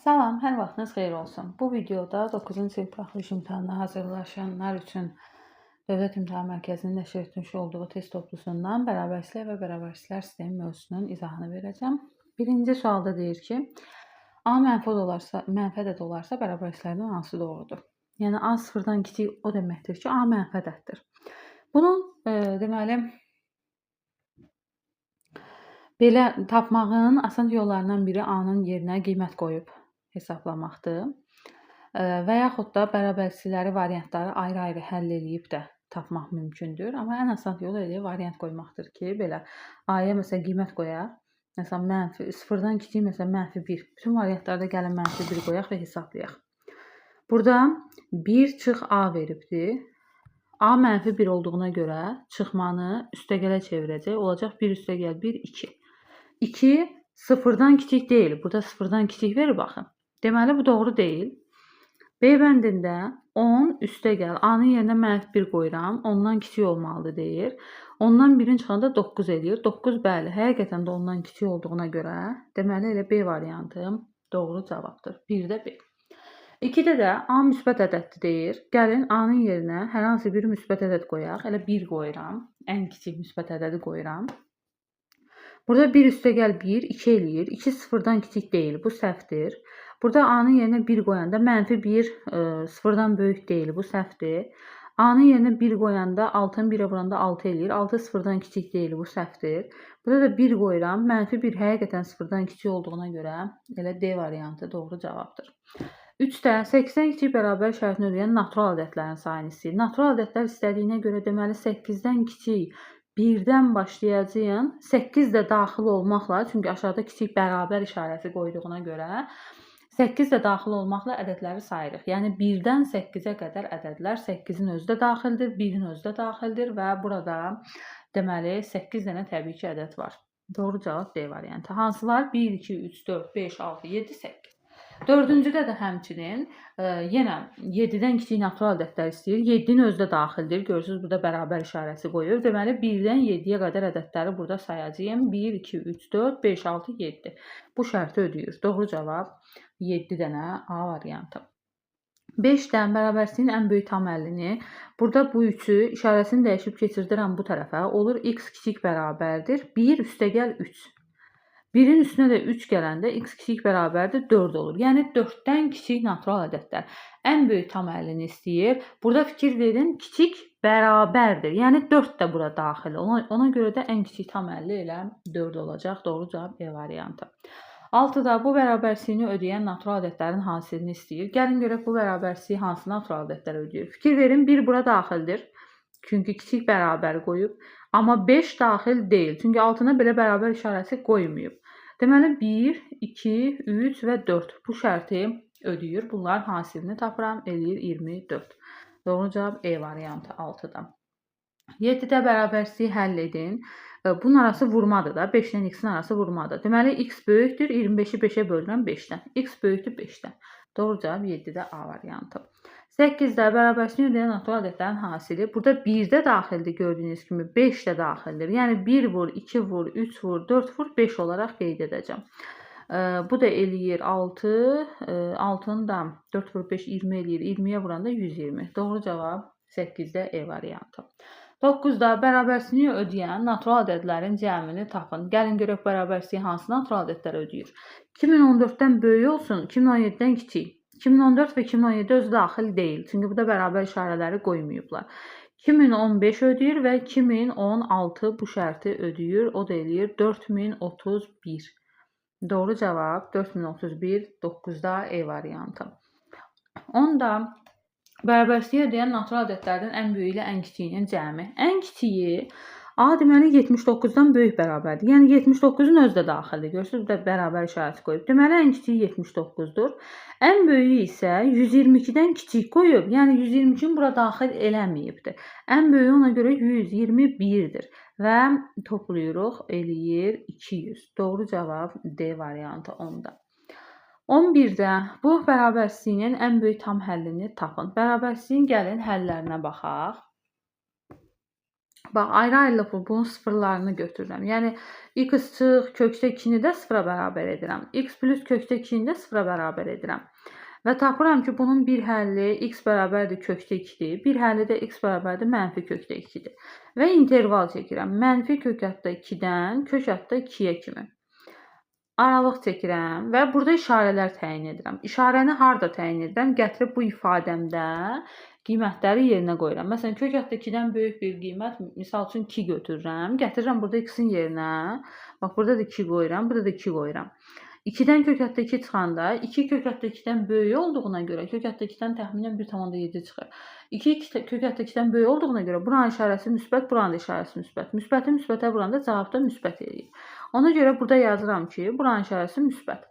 Salam, hər vaxtınız xeyir olsun. Bu videoda 9-cu sinif buraxılış imtahanına hazırlaşanlar üçün Dövlət İmtahan Mərkəzinin nəşr etmiş olduğu test toplusundan bərabərsizlik və bərabərsizliklər sistemi mövzusunun izahını verəcəm. Birinci sualda deyir ki, A mənfi ədəd olarsa bərabərsizliklərdən hansı doğrudur? Yəni A sıfırdan kiçik o deməkdir ki, A mənfi ədəddir. Bunun deməli belə tapmağın asan yollarından biri A-nın yerinə qiymət qoyub hesablamaqdır. Və yaxud da bərabərsizlikləri, variantları ayrı-ayrı həll eləyib də tapmaq mümkündür. Amma ən asan yolu elə variant qoymaqdır ki, belə A-ya məsələn qiymət qoyaq. Məsələn, mənfi sıfırdan kiçik məsələn mənfi 1. Bütün variantlarda gəlin mənfi 1 qoyaq və hesablayaq. Burada 1 çıx A veribdir. A mənfi 1 olduğuna görə çıxmanı üstəgələ çevirəcək. Olacaq 1 üstəgəl 1, 2. 2 sıfırdan kiçik deyil. Burada sıfırdan kiçik verir baxın. Deməli, bu doğru deyil. B bəndində 10 üstəgəl A-nın yerinə mənfi 1 qoyuram. Ondan kiçik olmalıdır deyir. Ondan 1-in çıxanda 9 eləyir. 9 bəli, həqiqətən də ondan kiçik olduğuna görə deməli elə B variantı doğru cavabdır. 1-də B. 2-də də A müsbət ədəddir deyir. Gəlin A-nın yerinə hər hansı bir müsbət ədəd qoyaq. Elə 1 qoyuram. Ən kiçik müsbət ədədi qoyuram. Burada 1 üstəgəl 1, 2 eləyir. 2 sıfırdan kiçik deyil. Bu səhvdir. Burada A-nın yerinə 1 qoyanda mənfi 1 sıfırdan böyük deyil. Bu səhvdir. A-nın yerinə 1 qoyanda 6-nı 1-ə vuranda 6 eləyir. 6 sıfırdan kiçik deyil. Bu səhvdir. Burada da 1 qoyuram. Mənfi 1 həqiqətən sıfırdan kiçik olduğuna görə elə D variantı doğru cavabdır. 3-də 8-dən kiçik bərabər şərtini ödəyən natural ədədlərin sayını istəyir. Natural ədədlər istədiyinə görə deməli 8-dən kiçik 1-dən başlayacağım. 8 də daxil olmaqla, çünki aşağıda kiçik bərabər işarəsi qoyduğuna görə 8 də daxil olmaqla ədədləri sayırıq. Yəni 1-dən 8-ə qədər ədədlər 8-in özü də daxildir, 1-in özü də daxildir və burada deməli 8 dənə təbii ki ədəd var. Doğru cavab D variantı. Hansılar? 1, 2, 3, 4, 5, 6, 7, 8. Dördüncüdə də həmçinin yenə 7-dən kiçik natural ədədlər istəyir. 7-nin özü də daxildir. Görürsünüz, burada bərabər işarəsi qoyur. Deməli, 1-dən 7-yə qədər ədədləri burada sayacağım. 1, 2, 3, 4, 5, 6, 7. Bu şərti ödəyir. Doğru cavab 7 dənə A variantı. 5-dən bərabərsizliyin ən böyük tam həllini. Burada bu 3-ü işarəsini dəyişib keçirdirəm bu tərəfə. Olur x kiçik bərabərdir. 1 üstəgəl 3. 1-in üstünə də 3 gələndə x kiçik bərabərdir 4 olur. Yəni 4-dən kiçik natural ədədlər. Ən böyük tam həllini istəyir. Burada fikir verin, kiçik bərabərdir. Yəni 4 də bura daxil. Ona görə də ən kiçik tam həlli elə 4 olacaq. Doğru cavab E variantı. 6-da bu bərabərsizliyini ödəyən natural ədədlərin hasilini istəyir. Gəlin görək bu bərabərsizliyi hansı natural ədədlər ödəyir. Fikir verin, 1 bura daxildir. Çünki kiçik bərabər qoyub. Amma 5 daxil deyil. Çünki altına belə bərabər işarəsi qoymayıb. Deməli 1, 2, 3 və 4 bu şərti ödəyir. Bunların hasilini tapıram, eləyir 24. Doğru cavab E variantı 6-da. 7-də bərabərsizliyi həll edin. Bunun arası vurmadır da. 5-dən x-in arası vurmadır. Deməli x böyükdür. 25-i 5-ə bölürəm 5-dən. X böyükdür 5-dən. Doğru cavab 7-də A variantı. 8-də bərabərsizliyi ödəyən natural ədədlərin hasili. Burada 1-də daxildir gördüyünüz kimi. 5 də daxildir. Yəni 1 vur, 2 vur, 3 vur, 4 vur, 5 olaraq qeyd edəcəm. Bu da eləyir 6. 6-nı da 4 vur 5, 20 eləyir. 20-yə vuranda 120. Doğru cavab 8-də E variantı. 9-da bərabərsizliyi ödəyən natural ədədlərin cəmini tapın. Gəlin görək bərabərsizliyi hansı natural ədədlər ödəyir. 2014-dən böyük olsun, 2017-dən kiçik. 2014 və 2017 özü daxil deyil. Çünki burada bərabər işarələri qoymayıblar. 2015 ödəyir və 2016 bu şərti ödəyir. O da eləyir 4031. Doğru cavab 4031, 9-da E variantı. 10-da bərabərsizliyi ödəyən natural ədədlərdən ən böyüyü ilə ən kiçiyinin cəmi. Ən kiçiyi A deməli 79-dan böyük bərabərdir. Yəni 79-un özü də daxildir. Görürsünüz, burada bərabər işarəsi qoyub. Deməli ən kiçiyi 79-dur. Ən böyüyü isə 122-dən kiçik qoyub. Yəni 122-ni bura daxil eləməyibdir. Ən böyüyü ona görə 121-dir. Və toplayırıq, eləyir 200. Doğru cavab D variantı 10-da. 11-də bu bərabərsizliyin ən böyük tam həllini tapın. Bərabərsizliyin gəlin həllərinə baxaq. Bax, ayrı-ayrılıq bunun sıfırlarını götürürəm. Yəni, x çıx kökdə 2-ni də sıfıra bərabər edirəm. X plus kökdə 2-ni də sıfıra bərabər edirəm. Və tapıram ki, bunun bir həlli x bərabərdir kökdə 2-dir. Bir həlli də x bərabərdir mənfi kökdə 2-dir. Və interval çəkirəm. Mənfi kök hətta 2-dən kök hətta 2-yə kimi. Aralıq çəkirəm və burada işarələr təyin edirəm. İşarəni harda təyin edirəm? Gətirib bu ifadəmdə qiymətləri yerinə qoyuram. Məsələn, kök hətta 2-dən böyük bir qiymət, misal üçün 2 götürürəm. Gətirirəm burada x-in yerinə. Bax, burada da 2 qoyuram, burada da 2 qoyuram. 2-dən kök hətta 2 çıxanda 2 kök hətta 2-dən böyük olduğuna görə kök hətta 2-dən təxminən 1,7 çıxır. 2 kök hətta 2-dən böyük olduğuna görə buranın işarəsi müsbət, buranın da işarəsi müsbət. Müsbəti müsbətə vuranda cavabda müsbət eləyir. Ona görə burada yazıram ki, buranın işarəsi müsbət.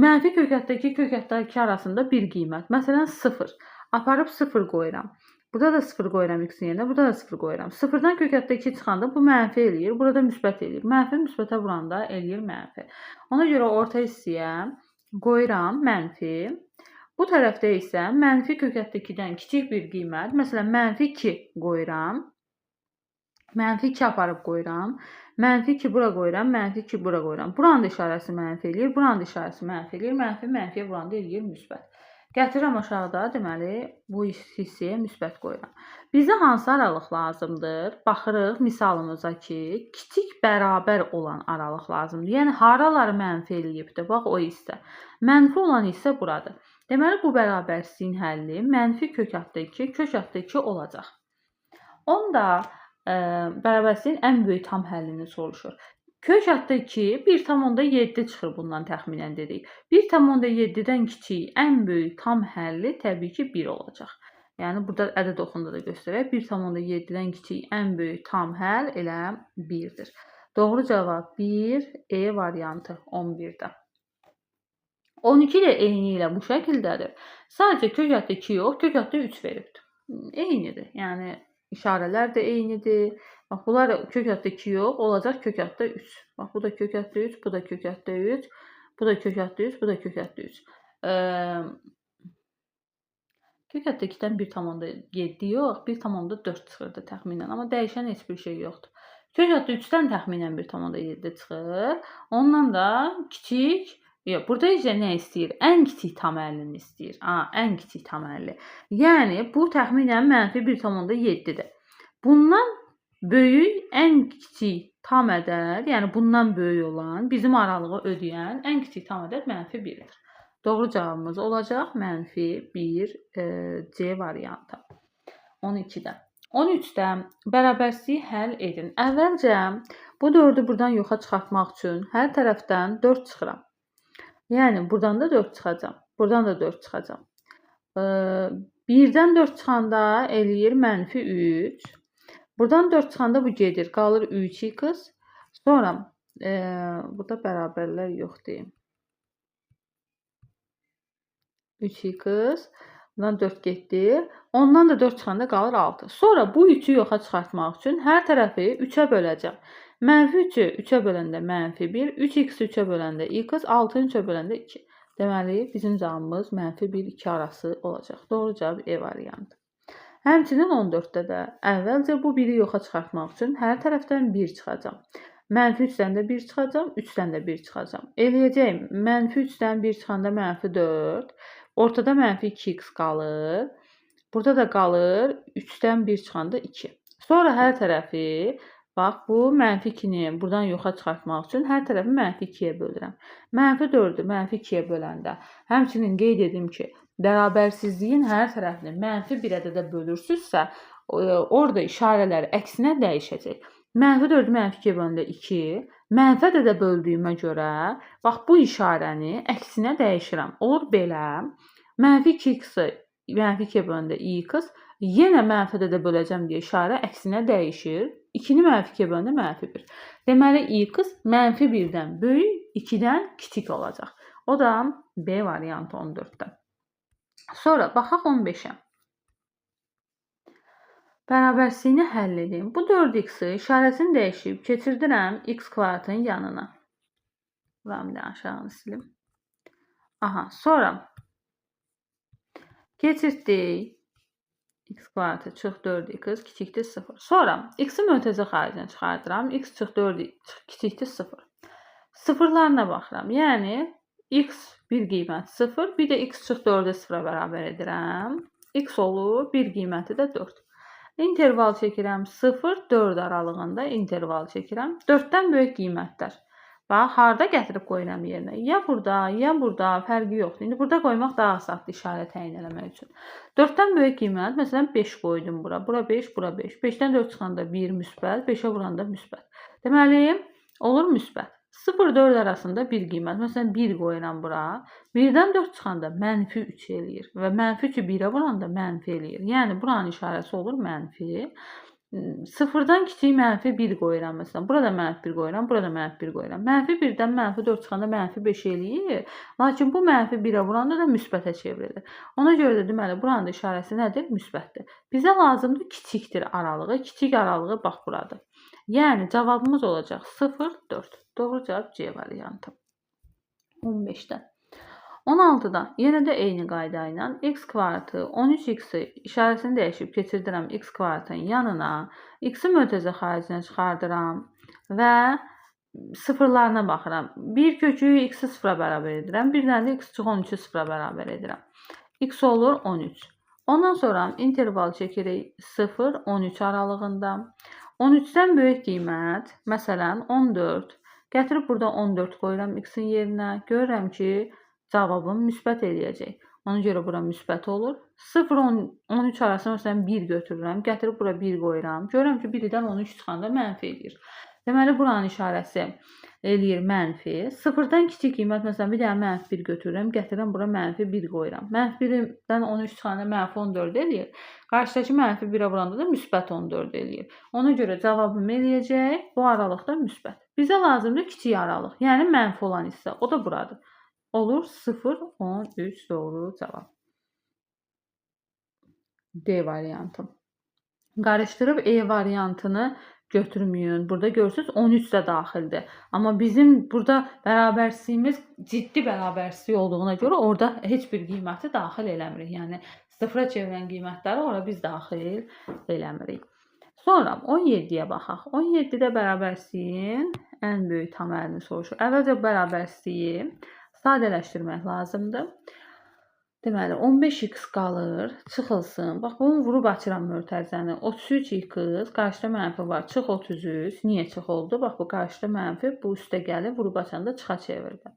Mənfi kök hətta 2, kök hətta 2 arasında bir qiymət. Məsələn, 0. Aparıb 0 qoyuram. Burada da 0 qoyuram x-in yerinə, burada da 0 qoyuram. 0-dan kök hətta 2 çıxanda bu mənfi eləyir, burada müsbət eləyir. Mənfi müsbətə vuranda eləyir mənfi. Ona görə orta hissəyə qoyuram mənfi. Bu tərəfdə isə mənfi kök hətta 2-dən kiçik bir qiymət, məsələn, mənfi 2 qoyuram. Mənfi 2 aparıb qoyuram. Mənfi 2 bura qoyuram, mənfi 2 bura qoyuram. Buranın da işarəsi mənfi eləyir, buranın da işarəsi mənfi eləyir. Mənfi mənfiyə vuranda eləyir müsbət. Gətirirəm aşağıda, deməli, bu hissəyə müsbət qoyuram. Bizə hansı aralıq lazımdır? Baxırıq misalımıza ki, kiçik bərabər olan aralıq lazımdır. Yəni, haraları mənfi eləyibdir? Bax, o hissə. Mənfi olan hissə buradır. Deməli, bu bərabərsizliyin həlli mənfi kök hətta 2, kök hətta 2 olacaq. Onda bərabərsizliyin ən böyük tam həllini soruşur. Kök hətta 2, 1,7 çıxır bundan təxminən dedik. 1,7-dən kiçik, ən böyük tam həlli təbii ki 1 olacaq. Yəni, burada ədəd oxunda da göstərək. 1,7-dən kiçik, ən böyük tam həll elə 1-dir. Doğru cavab 1, E variantı 11-də. 12 də eyni ilə bu şəkildədir. Sadəcə kök hətta 2 yox, kök hətta 3 veribdir. Eynidir. Yəni, işarələr də eynidir. Bax, bunlar kök hətta 2 yox, olacaq kök hətta 3. Bax, bu da kök hətta 3, bu da kök hətta 3, bu da kök hətta 3, bu da kök hətta 3. Kök hətta 2-dən 1,7 yox, 1,4 çıxırdı təxminən, amma dəyişən heç bir şey yoxdur. Kök hətta 3-dən təxminən 1,7 çıxır. Ondan da kiçik, yox, burada isə nə istəyir? Ən kiçik tam həllini istəyir. Ən kiçik tam həlli. Yəni, bu təxminən mənfi 1,7-dir. Bundan böyük, ən kiçik tam ədəd, yəni bundan böyük olan, bizim aralığı ödəyən ən kiçik tam ədəd mənfi 1-dir. Doğru cavabımız olacaq mənfi 1, C variantı. 12-də. 13-də bərabərsizliyi həll edin. Əvvəlcə bu 4-ü buradan yoxa çıxartmaq üçün hər tərəfdən 4 çıxıram. Yəni, buradan da 4 çıxacam. Buradan da 4 çıxacam. 1-dən 4 çıxanda eləyir mənfi 3. Buradan 4 çıxanda bu gedir. Qalır 3x. Sonra burada bərabərlər yoxdur. 3x. Buradan 4 getdi. Ondan da 4 çıxanda qalır 6. Sonra bu 3-ü yoxa çıxartmaq üçün hər tərəfi 3-ə böləcəm. Mənfi 3-ü 3-ə böləndə mənfi 1, 3x-i 3-ə böləndə x, 6-ı 3-ə böləndə 2. Deməli, bizim cavabımız mənfi 1-2 arası olacaq. Doğru cavab E variantı. Həmçinin 14-də də əvvəlcə bu 1-i yoxa çıxartmaq üçün hər tərəfdən 1 çıxacam. Mənfi 3-dən də 1 çıxacam, 3-dən də 1 çıxacam. Eləyəcəyim, mənfi 3-dən 1 çıxanda mənfi 4, ortada mənfi 2x qalır. Burada da qalır 3-dən 1 çıxanda 2. Sonra hər tərəfi, bax, bu mənfi 2-ni buradan yoxa çıxartmaq üçün hər tərəfi mənfi 2-yə bölürəm. Mənfi 4-ü mənfi 2-yə böləndə, həmçinin qeyd edim ki, bərabərsizliyin hər tərəfini mənfi bir ədədə bölürsünüzsə, orada işarələr əksinə dəyişəcək. Mənfi 4-ü mənfi 2-yə böləndə 2, mənfi ədədə böldüyümə görə, bax, bu işarəni əksinə dəyişirəm. Olur belə, mənfi 2x-i mənfi 2-yə böləndə x, yenə mənfi ədədə böləcəm deyə işarə əksinə dəyişir. 2-ni mənfi 2-yə böləndə mənfi 1. Deməli, x mənfi 1-dən böyük, 2-dən kiçik olacaq. O da B variantı 14-də. Sonra baxaq 15-ə. Bərabərsizliyini həll edin. Bu 4x-i işarəsini dəyişib keçirdirəm x kvadratın yanına. Buram da aşağını silim. Sonra keçirtdik. x kvadratı çox 4x kiçikdir 0. Sonra x-i mötərizə xaricinə çıxardıram. X çox 4 kiçikdir 0. Sıfırlarına baxıram. Yəni x bir qiymət 0, bir də x çox 4-ü 0-a bərabər edirəm. X olur, bir qiyməti də 4. İnterval çəkirəm 0, 4 aralığında interval çəkirəm. 4-dən böyük qiymətlər. Bax, harda gətirib qoyuram yerinə? Ya burada, ya burada, fərqi yoxdur. İndi burada qoymaq daha asandır işarə təyin eləmək üçün. 4-dən böyük qiymət, məsələn 5 qoydum bura. Bura 5, bura 5. 5-dən 4 çıxanda 1 müsbət, 5-ə vuranda müsbət. Deməli, olur müsbət. 0-4 arasında bir qiymət. Məsələn 1 qoyuram bura. 1-dən 4 çıxanda mənfi 3 eləyir və mənfi 3-ü 1-ə vuranda mənfi eləyir. Yəni buranın işarəsi olur mənfi. 0-dan kiçik mənfi 1 qoyuram məsələn. Burada mənfi 1 qoyuram, burada mənfi 1 qoyuram. Mənfi 1-dən mənfi 4 çıxanda mənfi 5 eləyir. Lakin bu mənfi 1-ə vuranda da müsbətə çevrilir. Ona görə də deməli buranın da işarəsi nədir? Müsbətdir. Bizə lazımdır kiçikdir aralığı. Kiçik aralığı bax buradır. Yəni cavabımız olacaq 0, 4. Doğru cavab C variantı. 15-dən. 16-da yenə də eyni qayda ilə x kvadratı 13x-i işarəsini dəyişib keçirdirəm x kvadratın yanına. X-i mötərizə xaricinə çıxardıram və sıfırlarına baxıram. Bir kökü x-i 0-a bərabər edirəm. Bir dənə də x çox 13-ü 0-a bərabər edirəm. X olur 13. Ondan sonra interval çəkirik 0, 13 aralığında. 13-dən böyük qiymət, məsələn 14. Gətirib burada 14 qoyuram x-in yerinə. Görürəm ki, cavabım müsbət eləyəcək. Ona görə bura müsbət olur. 0-13 arasında məsələn 1 götürürəm. Gətirib bura 1 qoyuram. Görürəm ki, 1-dən 13 çıxanda mənfi eləyir. Deməli, buranın işarəsi eləyir mənfi. 0-dan kiçik qiymət, məsələn, bir dənə mənfi 1 götürürəm. Gətirirəm bura mənfi 1 qoyuram. Mənfi 1-dən 13 çıxanda mənfi 14 eləyir. Qarşıdakı mənfi 1-ə vuranda da müsbət 14 eləyir. Ona görə cavabım eləyəcək bu aralıqda müsbət. Bizə lazımdır kiçik aralıq. Yəni mənfi olan hissə. O da buradır. Olur 0, 13 doğru cavab. D variantı. Qarışdırıb E variantını götürməyin. Burada görürsünüz 13 də daxildir. Amma bizim burada bərabərsizliyimiz ciddi bərabərsizlik olduğuna görə orada heç bir qiyməti daxil eləmirik. Yəni sıfıra çevirən qiymətləri ora biz daxil eləmirik. Sonra 17-yə baxaq. 17-də bərabərsizliyin ən böyük tam əlini soruşur. Əvvəlcə bərabərsizliyi sadələşdirmək lazımdır. Deməli 15x qalır, çıxılsın. Bax bunu vurub açıram mötərizəni. 33x, qarşıda mənfi var. Çıx 33. Niyə çıx oldu? Bax bu qarşıda mənfi, bu üstə gəlir, vurub açanda çıxa çevirdi.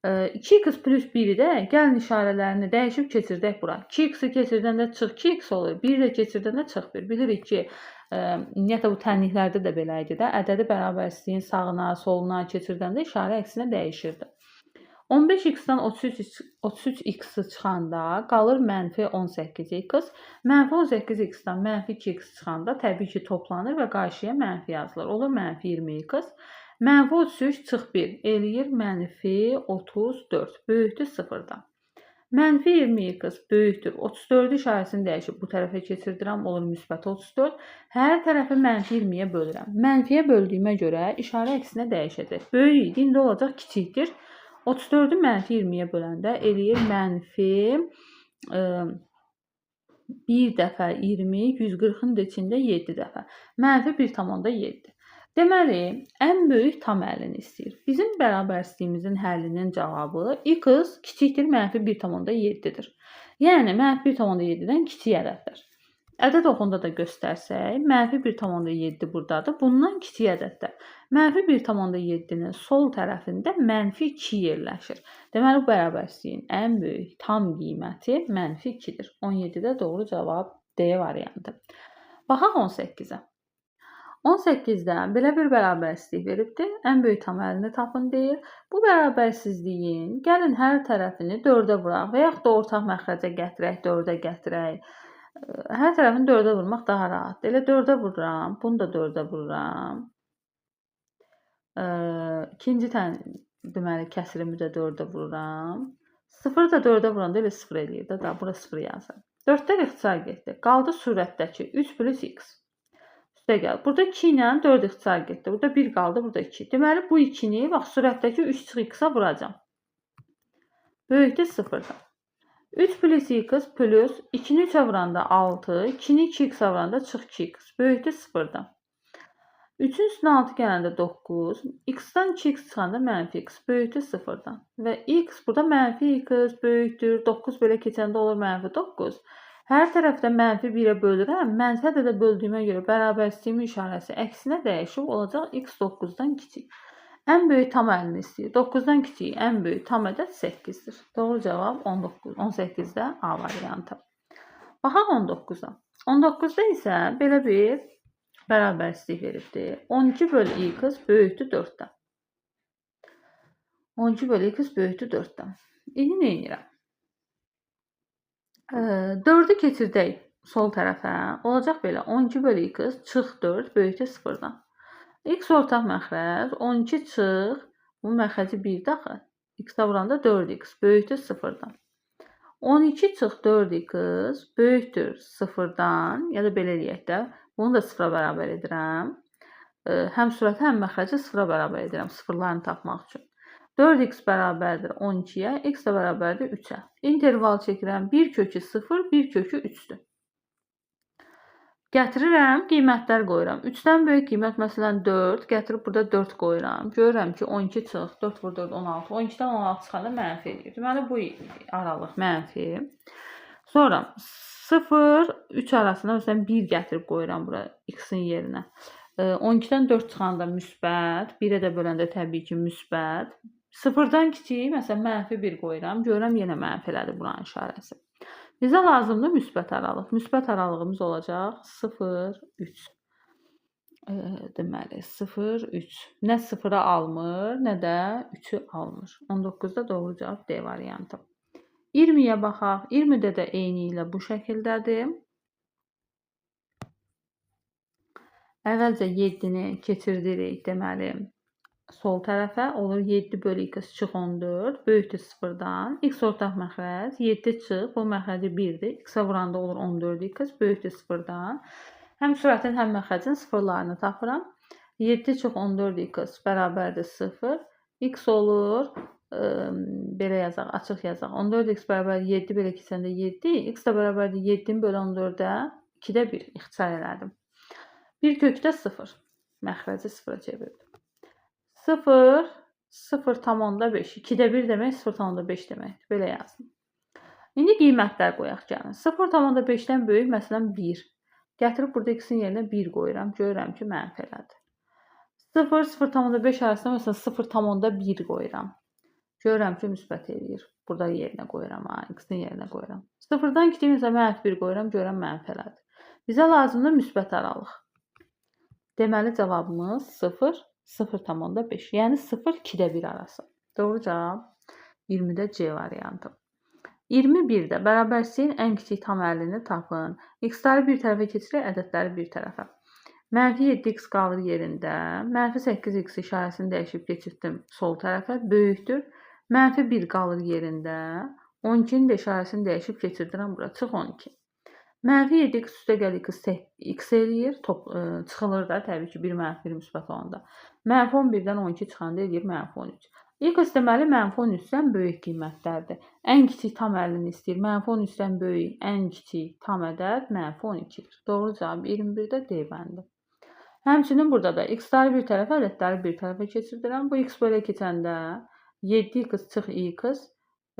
2x plus 1-i də gəlin işarələrini dəyişib keçirdək bura. 2x-i keçirdəndə çıx 2x olur. 1-i də keçirdəndə çıx 1. Bilirik ki, ümumiyyətlə bu tənliklərdə də belə idi də. Ədədi bərabərsizliyin sağına, soluna keçirdəndə işarə əksinə dəyişirdi. 15x-dən 33x çıxanda qalır mənfi 18x. Mənfi 18x-dən mənfi 2x çıxanda təbii ki toplanır və qarşıya mənfi yazılır. Olur mənfi 20x. Mənfi 33 çıx 1 eləyir mənfi 34. Böyükdür 0-dan. Mənfi 20x böyükdür. 34 işarəsini dəyişib bu tərəfə keçirdirəm. Olur müsbət 34. Hər tərəfi mənfi 20-yə bölürəm. Mənfiyə böldüyümə görə işarə əksinə dəyişəcək. Böyük idi, indi olacaq kiçikdir. 34-ü mənfi 20-yə böləndə eləyir mənfi 1 dəfə 20, 140-ın da içində 7 dəfə. Mənfi 1,7. Deməli, ən böyük tam həlini istəyir. Bizim bərabərsizliyimizin həllinin cavabı x kiçikdir mənfi 1,7-dir. Yəni, mənfi 1,7-dən kiçik ədədlər. Ədəd oxunda da göstərsək, mənfi 1,7 buradadır. Bundan kiçik ədədlər. Mənfi 1,7-nin sol tərəfində mənfi 2 yerləşir. Deməli, bu bərabərsizliyin ən böyük tam qiyməti mənfi 2-dir. 17-də doğru cavab D variantı. Baxaq 18-ə. 18-də belə bir bərabərsizlik veribdir. Ən böyük tam həlini tapın deyir. Bu bərabərsizliyin gəlin hər tərəfini 4-ə vuraq və yaxud da ortaq məxrəcə gətirək, 4-ə gətirək. Hər tərəfini 4-ə vurmaq daha rahatdır. Elə 4-ə vururam, bunu da 4-ə vururam. İkinci deməli kəsirimi də 4-ə vururam. 0-ı da 4-ə vuranda elə 0 eləyir də. Daha bura 0 yazıram. 4-lər ixtisar getdi. Qaldı surətdəki 3 plus x. Üstə gəl. Burada 2 ilə 4 ixtisar getdi. Burada 1 qaldı, burada 2. Deməli bu 2-ni bax surətdəki 3 x-a vuracam. Böyükdür 0-dan. 3 plus x plus 2'ni 3'e vuranda 6, 2'ni 2x vuranda çıx 2x böyükdür 0-dan. 3'ün üstünə 6 gələndə 9, x-dan 2x çıxanda mənfi x böyükdür 0-dan. Və x burada mənfi x böyükdür, 9 belə keçəndə olur mənfi 9. Hər tərəfdə mənfi 1-ə bölürəm, mənfi ədədə böldüyümə görə bərabərsizliyimin işarəsi əksinə dəyişib olacaq x 9-dan kiçik. Ən böyük tam əlini istəyir. 9-dan kiçik ən böyük tam ədəd 8-dir. Doğru cavab 19, 18-də A variantı. Baxaq 19-a. 19-da isə belə bir bərabərsizlik veribdir. 12 bölü x böyükdür 4-dən. 12 bölü x böyükdür 4-dən. İndi nə edirəm? 4'ü keçirdək sol tərəfə. Olacaq belə 12 bölü x çıx 4 böyükdür 0-dan. X ortaq məxrəc 12 çıx, bu məxrəci 1 daxı. X-ə vuranda 4x böyükdür 0-dan. 12 çıx 4x böyükdür 0-dan, ya da belə eləyək də, bunu da 0-a bərabər edirəm. Həm sürəti, həm məxrəci 0-a bərabər edirəm, sıfırlarını tapmaq üçün. 4x bərabərdir 12-yə, x də bərabərdir 3-ə. İnterval çəkirəm, 1 kökü 0, 1 kökü 3-dür. Gətirirəm, qiymətlər qoyuram. 3-dən böyük qiymət məsələn 4, gətirib burada 4 qoyuram. Görürəm ki, 12 çıx, 4 vur 4, 16. 12-dən 16 çıxanda mənfi edir. Deməli, bu aralıq mənfi. Sonra 0, 3 arasında məsələn 1 gətirib qoyuram bura x-in yerinə. 12-dən 4 çıxanda müsbət, 1-ə də böləndə təbii ki, müsbət. 0-dan kiçik, məsələn, mənfi 1 qoyuram. Görürəm, yenə mənfi elədir buranın işarəsi. Bizə lazımdır müsbət aralıq. Müsbət aralığımız olacaq 0, 3. Deməli, 0, 3. Nə 0-ı almır, nə də 3-ü almır. 19-da doğru cavab D variantı. 20-yə baxaq. 20-də də eyni ilə bu şəkildədir. Əvvəlcə 7-ni keçirdirik, deməli, sol tərəfə olur 7 bölü x çıx 14 böyükdür 0-dan. X ortaq məxrəc 7 çıx, bu məxrəci 1-dir. X-ə vuranda olur 14 x böyükdür 0-dan. Həm sürətin, həm məxrəcin sıfırlarını tapıram. 7 çıx 14 x bərabərdir 0. X olur, belə yazaq, açıq yazaq. 14 x bərabər 7 belə keçəndə 7. X də bərabərdir 7 bölü 14-ə 2-də 1 ixtisar elədim. 1 kökdə 0. Məxrəci 0-a çevirdim. 0, 0,5. 2-də 1 demək 0,5 deməkdir. Belə yazdım. İndi qiymətlər qoyaq gəlin. 0,5-dən böyük, məsələn 1. Gətirib burada x-in yerinə 1 qoyuram. Görürəm ki, mənfi elədir. 0, 0,5 arasında məsələn 0,1 qoyuram. Görürəm ki, müsbət eləyir. Burada yerinə qoyuram, x-in yerinə qoyuram. 0-dan kiçik məsələn mənfi 1 qoyuram. Görürəm mənfi elədir. Bizə lazımdır müsbət aralıq. Deməli cavabımız 0, 0,5. Yəni 0, 2-də 1 arası. Doğru cavab 20-də C variantı. 21-də bərabərsizliyin ən kiçik tam əlini tapın. X-ləri bir tərəfə keçirək, ədədləri bir tərəfə. Mənfi 7x qalır yerində. Mənfi 8x işarəsini dəyişib keçirdim sol tərəfə. Böyükdür. Mənfi 1 qalır yerində. 12-nin də işarəsini dəyişib keçirdirəm bura. Çıx 12. Mənfi 7x üstə gəl x eləyir. Çıxılır da təbii ki, 1 mənfi 1 müsbət olanda. Mənfi 11-dən 12 çıxanda eləyir mənfi 13. X deməli mənfi 13-dən böyük qiymətlərdir. Ən kiçik tam əlini istəyir. Mənfi 13-dən böyük, ən kiçik tam ədəd mənfi 12-dir. Doğru cavab 21-də D bəndi. Həmçinin burada da x-ləri bir tərəfə, ədədləri bir tərəfə keçirdirəm. Bu x belə keçəndə 7x çıx x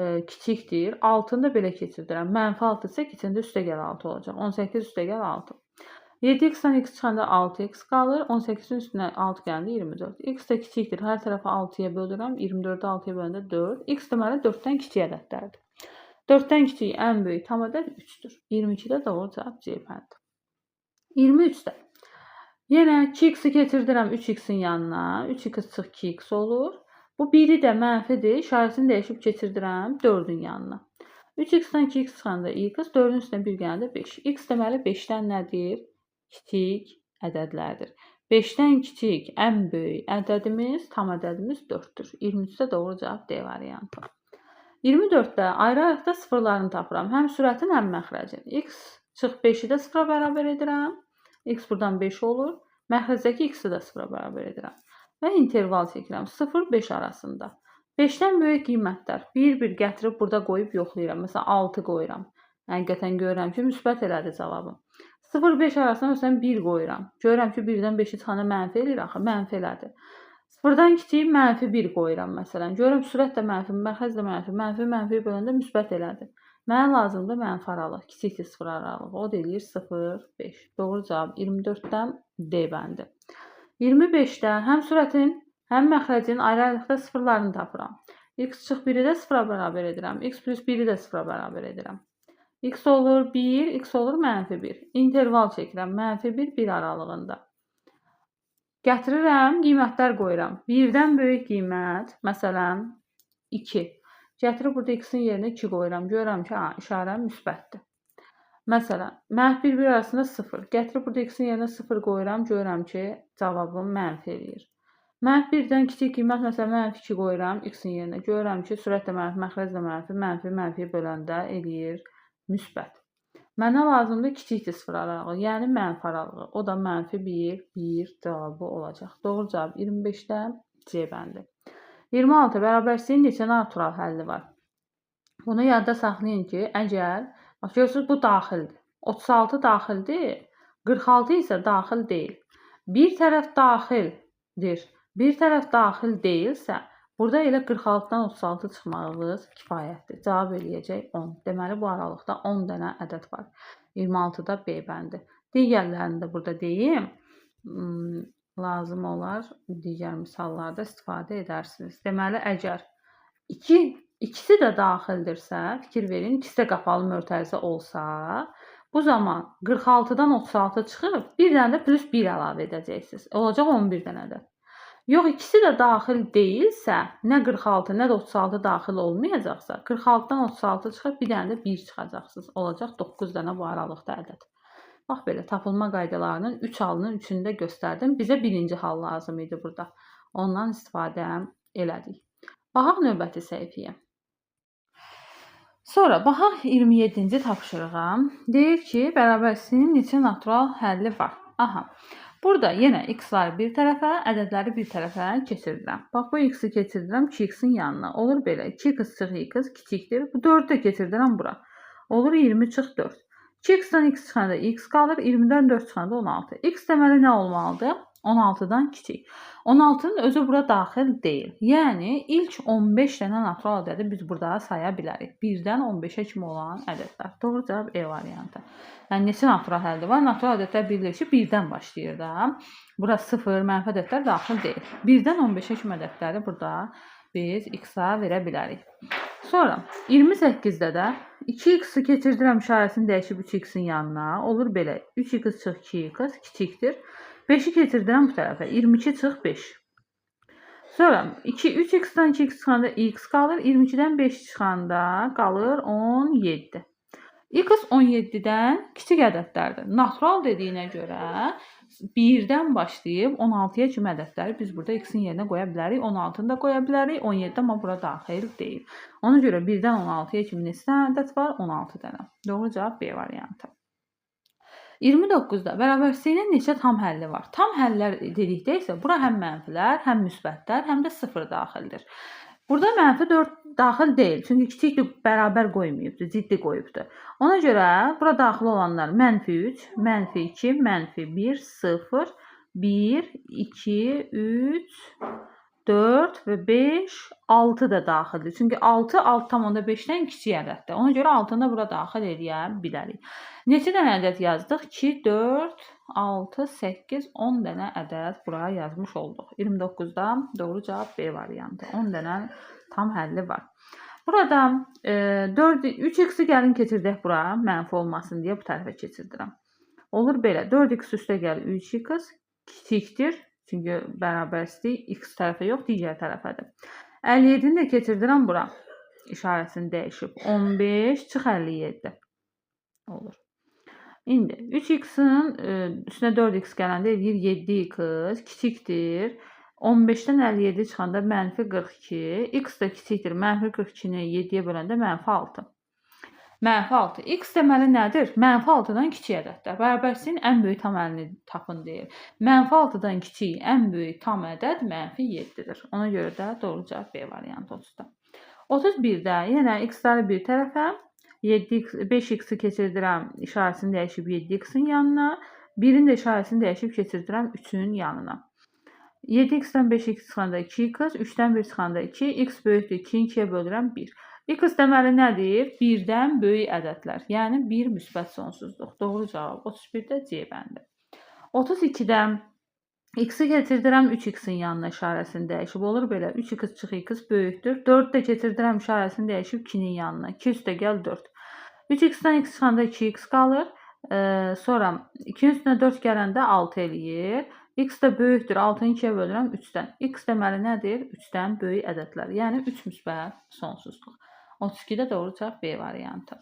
kiçikdir. 6-nı da belə keçirdirəm. Mənfi 6 isə keçəndə üstə gəl 6 olacaq. 18 üstə gəl 6. 7x-dən x çıxanda 6x qalır. 18-in üstünə 6 gələndə 24. X də kiçikdir. Hər tərəfə 6-ya bölürəm. 24-ü 6-ya böləndə 4. X deməli 4-dən kiçik ədədlərdir. 4-dən kiçik ən böyük tam ədəd 3-dür. 22-də doğru cavab C bəndi. 23-də. Yenə 2x-i keçirdirəm 3x-in yanına. 3x çıx 2x olur. Bu 1-i də mənfidir. İşarəsini dəyişib keçirdirəm 4-ün yanına. 3x-dən 2x çıxanda x, 4-ün üstünə 1 gələndə 5. X deməli 5-dən nədir? Kiçik ədədlərdir. 5-dən kiçik ən böyük ədədimiz, tam ədədimiz 4-dür. 23-də doğru cavab D variantı. 24-də ayrı-ayrıqda sıfırlarını tapıram. Həm sürətin, həm məxrəcin. X çıx 5-i də sıfıra bərabər edirəm. X buradan 5 olur. Məxrəcdəki x-i də sıfıra bərabər edirəm. Və interval çəkirəm 0-5 arasında. 5-dən böyük qiymətlər. Bir-bir gətirib burada qoyub yoxlayıram. Məsələn, 6 qoyuram. Həqiqətən görürəm ki, müsbət elədi cavabım. 0-5 arasına məsələn 1 qoyuram. Görürəm ki, 1-dən 5-i çıxanda mənfi eləyir axı, mənfi elədi. 0-dan kiçik -1 qoyuram məsələn. Görürəm sürət də mənfi, mərkəz də mənfi. Mənfi böləndə müsbət elədi. Mənə lazımdır mənfi aralıq, kiçikdir 0 aralığı. O da eləyir 0-5. Doğru cavab 24-dən D bəndi. 25-də həm sürətin, həm məxrəcin ayrı-ayrılıqda sıfırlarını tapıram. X çıx 1-i də 0-a bərabər edirəm. X plus 1-i də 0-a bərabər edirəm. X olur 1, X olur -1. İnterval çəkirəm. -1, 1 aralığında. Gətirirəm, qiymətlər qoyuram. 1-dən böyük qiymət, məsələn 2. Gətirib burada X-in yerinə 2 qoyuram. Görürəm ki, işarə müsbətdir. Məsələn, -1, 1 arasında 0. Gətirib burada X-in yerinə 0 qoyuram. Görürəm ki, cavabım mənfi eləyir. -1-dən kiçik qiymət, məsələn, -2 qoyuram X-in yerinə. Görürəm ki, sürət də mənfi, məxrəc də mənfi, mənfi böləndə eləyir müsbət. Mənə lazımdır kiçikdir 0 aralığı, yəni mənfi aralığı. O da -1, 1 cavabı olacaq. Doğru cavab 25-də C bəndi. 26 bərabərsizliyin neçə natural həlli var? Bunu yadda saxlayın ki, əgər, bax görürsünüz, bu daxildir. 36 daxildir, 46 isə daxil deyil. Bir tərəf daxildir, bir tərəf daxil deyilsə, burada elə 46-dan 36 çıxmağınız kifayətdir. Cavab eləyəcək 10. Deməli, bu aralıqda 10 dənə ədəd var. 26-da B bəndi. Digərlərini də burada deyim. Lazım olar, digər misallarda istifadə edərsiniz. Deməli, əgər ikisi də daxildirsə, fikir verin, ikisi də qapalı mötərizə olsa, bu zaman 46-dan 36 çıxıb, bir dənə də plus 1 əlavə edəcəksiniz. Olacaq 11 dənədir. Yox, ikisi də daxil deyilsə, nə 46, nə də 36 daxil olmayacaqsa, 46-dan 36 çıxıb, bir dənə də 1 çıxacaqsınız. Olacaq 9 dənə bu aralıqda ədəd. Bax belə, tapılma qaydalarının 3 halının 3-ünü də göstərdim. Bizə birinci hal lazım idi burada. Ondan istifadə elədik. Baxaq növbəti səhifəyə. Sonra baxaq 27-ci tapşırığa. Deyir ki, bərabərsizliyin neçə natural həlli var? Aha. Burada yenə x-ları bir tərəfə, ədədləri bir tərəfə keçirirəm. Bax, bu x-i keçirirəm 2x-in yanına. Olur belə, 2x çıx x kiçikdir. Bu 4-ü də keçirirəm bura. Olur 20 çıx 4. 2x-dan x çıxanda x qalır, 20-dən 4 çıxanda 16. X deməli nə olmalıdır? 16-dan kiçik. 16-nın özü bura daxil deyil. Yəni, ilk 15 dənə natural ədədi biz burada saya bilərik. 1-dən 15-ə kimi olan ədədlər. Doğru cavab E variantı. Yəni, neçə natural həlli var? Natural ədədlər bilir ki, 1-dən başlayır da. Bura 0, mənfi ədədlər daxil deyil. 1-dən 15-ə kimi ədədləri burada biz x-a verə bilərik. Sonra 28-də də 2x-i keçirdirəm, işarəsini dəyişib 3x-in yanına. Olur belə, 3x çıx 2x kiçikdir. 5-i keçirdirəm bu tərəfə, 22 çıx 5. Sonra 3x-dan 2x çıxanda x qalır, 22-dən 5 çıxanda qalır 17. X 17-dən kiçik ədədlərdir. Natural dediyinə görə 1-dən başlayıb 16-ya kimi ədədləri biz burada x-in yerinə qoya bilərik. 16-nı da qoya bilərik, 17-də amma bura daxil deyil. Ona görə 1-dən 16-ya kimi neçə dənə ədəd var? 16 dənə. Doğru cavab B variantı. 29-da bərabərsizliyin neçə tam həlli var? Tam həllər dedikdə isə bura həm mənfilər, həm müsbətlər, həm də 0 daxildir. Burada mənfi 4 daxil deyil. Çünki kiçikdir, bərabər qoymayıbdır, ciddi qoyubdur. Ona görə bura daxil olanlar -3, -2, -1, 0, 1, 2, 3, 4 və 5, 6 da daxildir. Çünki 6, 6,5-dən kiçik ədəddir. Ona görə 6-nı da bura daxil edə bilərik. Neçə dənə ədəd yazdıq? 2, 4, 6, 8, 10 dənə ədəd buraya yazmış olduq. 29-da doğru cavab B variantı. 10 dənə tam həlli var. Burada 3x-i gəlin keçirdək bura, mənfi olmasın deyə bu tərəfə keçirdirəm. Olur belə, 4x üstə gəlir 3x, kiçikdir. Çünki bərabərsizlik x tərəfə yox, digər tərəfədir. 57-ni də keçirdirəm bura. İşarəsini dəyişib. 15 çıx 57 olur. İndi 3x-in üstünə 4x gələndə eləyir 7x, kiçikdir. 15-dən 57 çıxanda -42, x da kiçikdir. -42-ni 7-yə böləndə -6. -6. X deməli nədir? -6-dan kiçik ədədlər. Bərabərsizliyin ən böyük tam əlini tapın deyir. -6-dan kiçik ən böyük tam ədəd -7-dir. Ona görə də doğru cavab B variantı 30-da. 31-də yenə x-ləri bir tərəfə, 5x-i keçirdirəm, işarəsini dəyişib 7x-in yanına, 1-in də işarəsini dəyişib keçirdirəm 3-ün yanına. 7x-dən 5x çıxanda 2x, 3-dən 1 çıxanda 2, x böyükdür 2-ni 2-yə bölürəm 1. X deməli nədir? 1-dən böyük ədədlər, yəni 1 müsbət sonsuzluq. Doğru cavab 31-də C bəndi. 32-də x-i keçirdirəm 3x-in yanına, işarəsini dəyişib olur belə. 3x çıx x böyükdür. 4-ü də keçirdirəm, işarəsini dəyişib 2-nin yanına. 2 üstə gəl 4. 3x-dən x çıxanda 2x qalır. Sonra 2-nin üstünə 4 gələndə 6 eləyir. X də böyükdür. 6-nı 2-yə bölürəm 3-dən. X deməli nədir? 3-dən böyük ədədlər. Yəni 3 müsbət sonsuzluq. 32-də doğru cavab B variantı.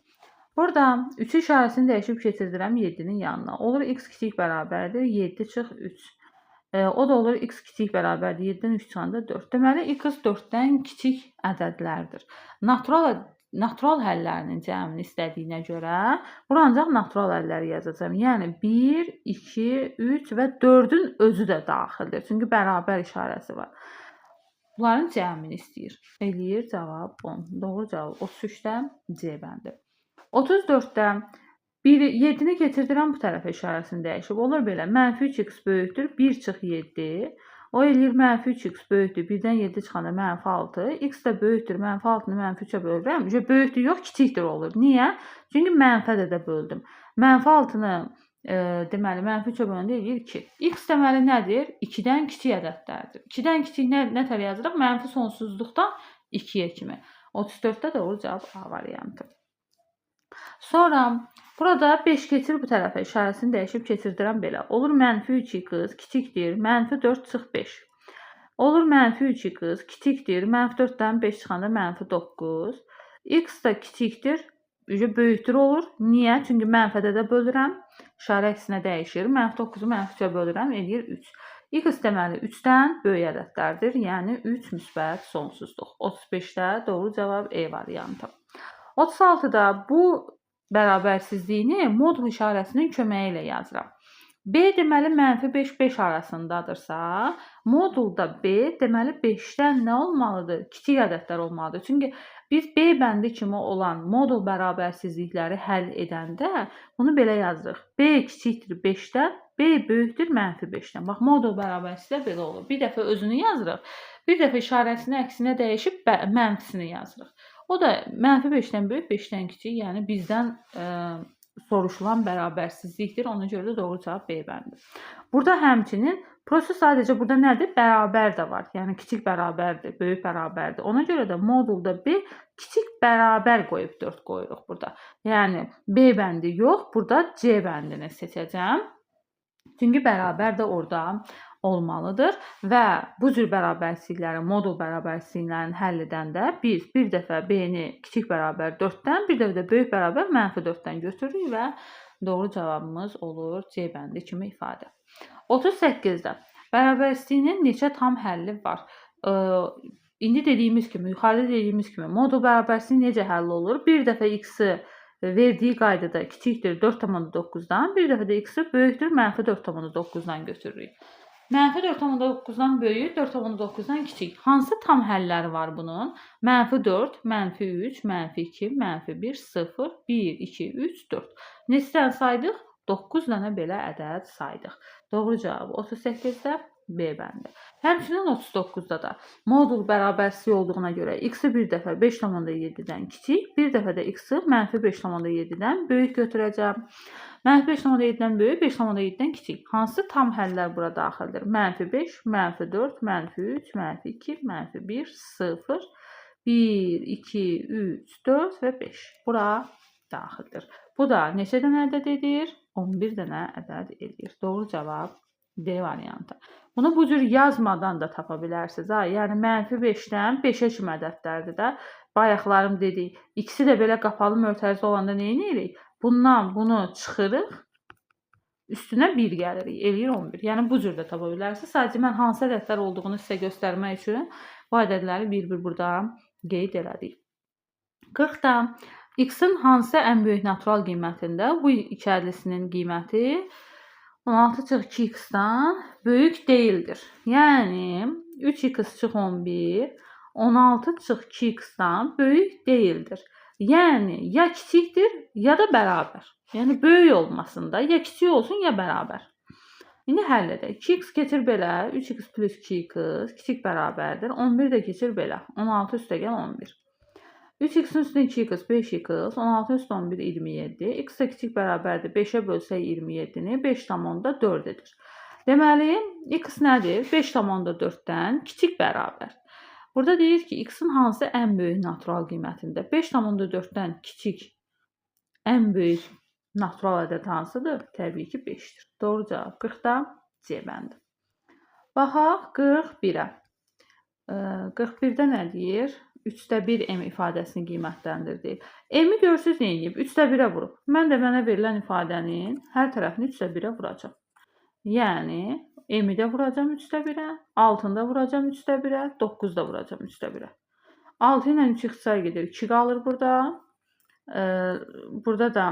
Burada 3 işarəsini dəyişib keçirdirəm 7-nin yanına. Olur x kiçik bərabərdir 7 çıx 3. O da olur x kiçik bərabərdir 7-dən 3 çıxanda 4. Deməli x 4-dən kiçik ədədlərdir. Natural həllərinin cəmini istədiyinə görə bura ancaq natural həlləri yazacağam. Yəni 1, 2, 3 və 4-ün özü də daxildir. Çünki bərabər işarəsi var. Bunların cəmini istəyir. Eləyir cavab 10. Doğru cavab 33-də C bəndi. 34-də 7-ni keçirdirəm bu tərəfə, işarəsini dəyişib. Olur belə. -3x böyükdür 1 çıx 7. O eləyir -3x böyükdür 1-dən 7 çıxanda -6. X də böyükdür. -6-nı -3-ə bölürəm. Böyükdür yox, kiçikdir olur. Niyə? Çünki mənfə də böldüm. -6-nı deməli -3-ə böləndə eləyir 2. X deməli nədir? 2-dən kiçik ədədlərdir. 2-dən kiçik nə tər yazırıq? Mənfi sonsuzluqdan 2-yə kimi. 34-də doğru cavab A variantı. Sonra burada 5 keçir bu tərəfə, işarəsini dəyişib keçirdirəm belə. Olur -3x kiçikdir, -4 çıx 5. Olur -3x kiçikdir, -4-dən 5 çıxanda -9. X da kiçikdir, böyükdür olur. Niyə? Çünki mənfədə də bölürəm. İşarə əksinə dəyişir. -9-u -3-ə bölürəm, eləyir 3. X deməli 3-dən böyük ədədlərdir. Yəni 3 müsbət sonsuzluq. 35-də doğru cavab E variantı. 36-da bu bərabərsizliyini modul işarəsinin köməyi ilə yazıram. B deməli -5, 5 arasındadırsa, modulda B deməli 5-dən nə olmalıdır? Kiçik ədədlər olmalıdır. Çünki biz B bəndi kimi olan modul bərabərsizlikləri həll edəndə bunu belə yazırıq. B kiçikdir 5-dən, B böyükdür -5-dən. Bax, modul bərabərsizliklər belə olur. Bir dəfə özünü yazırıq, bir dəfə işarəsini əksinə dəyişib mənfisini yazırıq. O da -5-dən böyük, 5-dən kiçik, yəni bizdən soruşulan bərabərsizlikdir. Ona görə də doğru cavab B bəndi. Burada həmçinin proses sadəcə burada nədir? Bərabər də var. Yəni kiçik bərabərdir, böyük bərabərdir. Ona görə də modulda B kiçik bərabər qoyub 4 qoyuruq burada. Yəni B bəndi yox, burada C bəndini seçəcəm. Çünki bərabər də orada olmalıdır və bu cür bərabərsizlikləri, modul bərabərsizliklərini həll edəndə biz bir dəfə B-ni kiçik bərabər 4-dən, bir dəfə də böyük bərabər -4-dən götürürük və doğru cavabımız olur C bəndi kimi ifadə. 38-də bərabərsizliyinin neçə tam həlli var? İndi dediyimiz kimi, yuxarıda dediyimiz kimi modul bərabərsizliyi necə həll olur? Bir dəfə x-i verdiyi qaydada kiçikdir 4,9-dan, bir dəfə də x-i böyükdür -4,9-dan götürürük. -4,9-dan böyük, 4,9-dan kiçik. Hansı tam həlləri var bunun? -4, -3, -2, -1, 0, 1, 2, 3, 4. Neçədən saydıq? 9 dənə belə ədəd saydıq. Doğru cavab 38-də B bəndi. Həmçinin 39-da da modul bərabərsizlik olduğuna görə x-i bir dəfə 5,7-dən kiçik, bir dəfə də x-i -5,7-dən böyük götürəcəm. -5,7-dən böyük, 5,7-dən kiçik. Hansı tam həllər bura daxildir? -5, -4, -3, -2, -1, 0, 1, 2, 3, 4 və 5. Bura daxildir. Bu da neçə dənə ədəd edir? 11 dənə ədəd edir. Doğru cavab D variantı. Bunu bu cür yazmadan da tapa bilərsiniz. Yəni -5-dən 5-ə kimi ədədlərdir də. Bayaqlarım dedik. İkisi də belə qapalı mötərizə olanda nə edirik? Bundan bunu çıxırıq. Üstünə 1 gəlirik. Eləyir 11. Yəni bu cür də tapa bilərsiniz. Sadəcə mən hansı ədədlər olduğunu sizə göstərmək üçün bu ədədləri bir-bir burada qeyd elədik. 40-da X-in hansı ən böyük natural qiymətində bu içərisinin qiyməti 16-2x-dan böyük deyildir. Yəni 3x-11 16-2x-dan böyük deyildir. Yəni ya kiçikdir, ya da bərabər. Yəni böyük olmasında ya kiçik olsun, ya bərabər. İndi həll edək. 2x keçir belə, 3x plus 2x kiçik bərabərdir. 11 də keçir belə, 16 üstə gəl 11. 3x-in üstünə 2x, 5x, 16 üstə 11, 27. X də kiçik bərabərdir. 5-ə bölsək 27-ni 5,4 edir. Deməli, x nədir? 5,4-dən kiçik bərabər. Burada deyir ki, x-in hansı ən böyük natural qiymətində? 5,4-dən kiçik ən böyük natural ədəd hansıdır? Təbii ki, 5-dir. Doğru cavab 40-da C bəndi. Baxaq 41-ə. 41-də nə deyir? 3/1 m ifadəsini qiymətləndirdi. M-i görsüz nə edib? 3/1-ə vurub. Mən də mənə verilən ifadənin hər tərəfini 3/1-ə vuracam. Yəni M-i də vuracam 3/1-ə, 6-nı da vuracam 3/1-ə, 9-u da vuracam 3/1-ə. 6 ilə 3 ixtisar gedir, 2 qalır burada. Burada da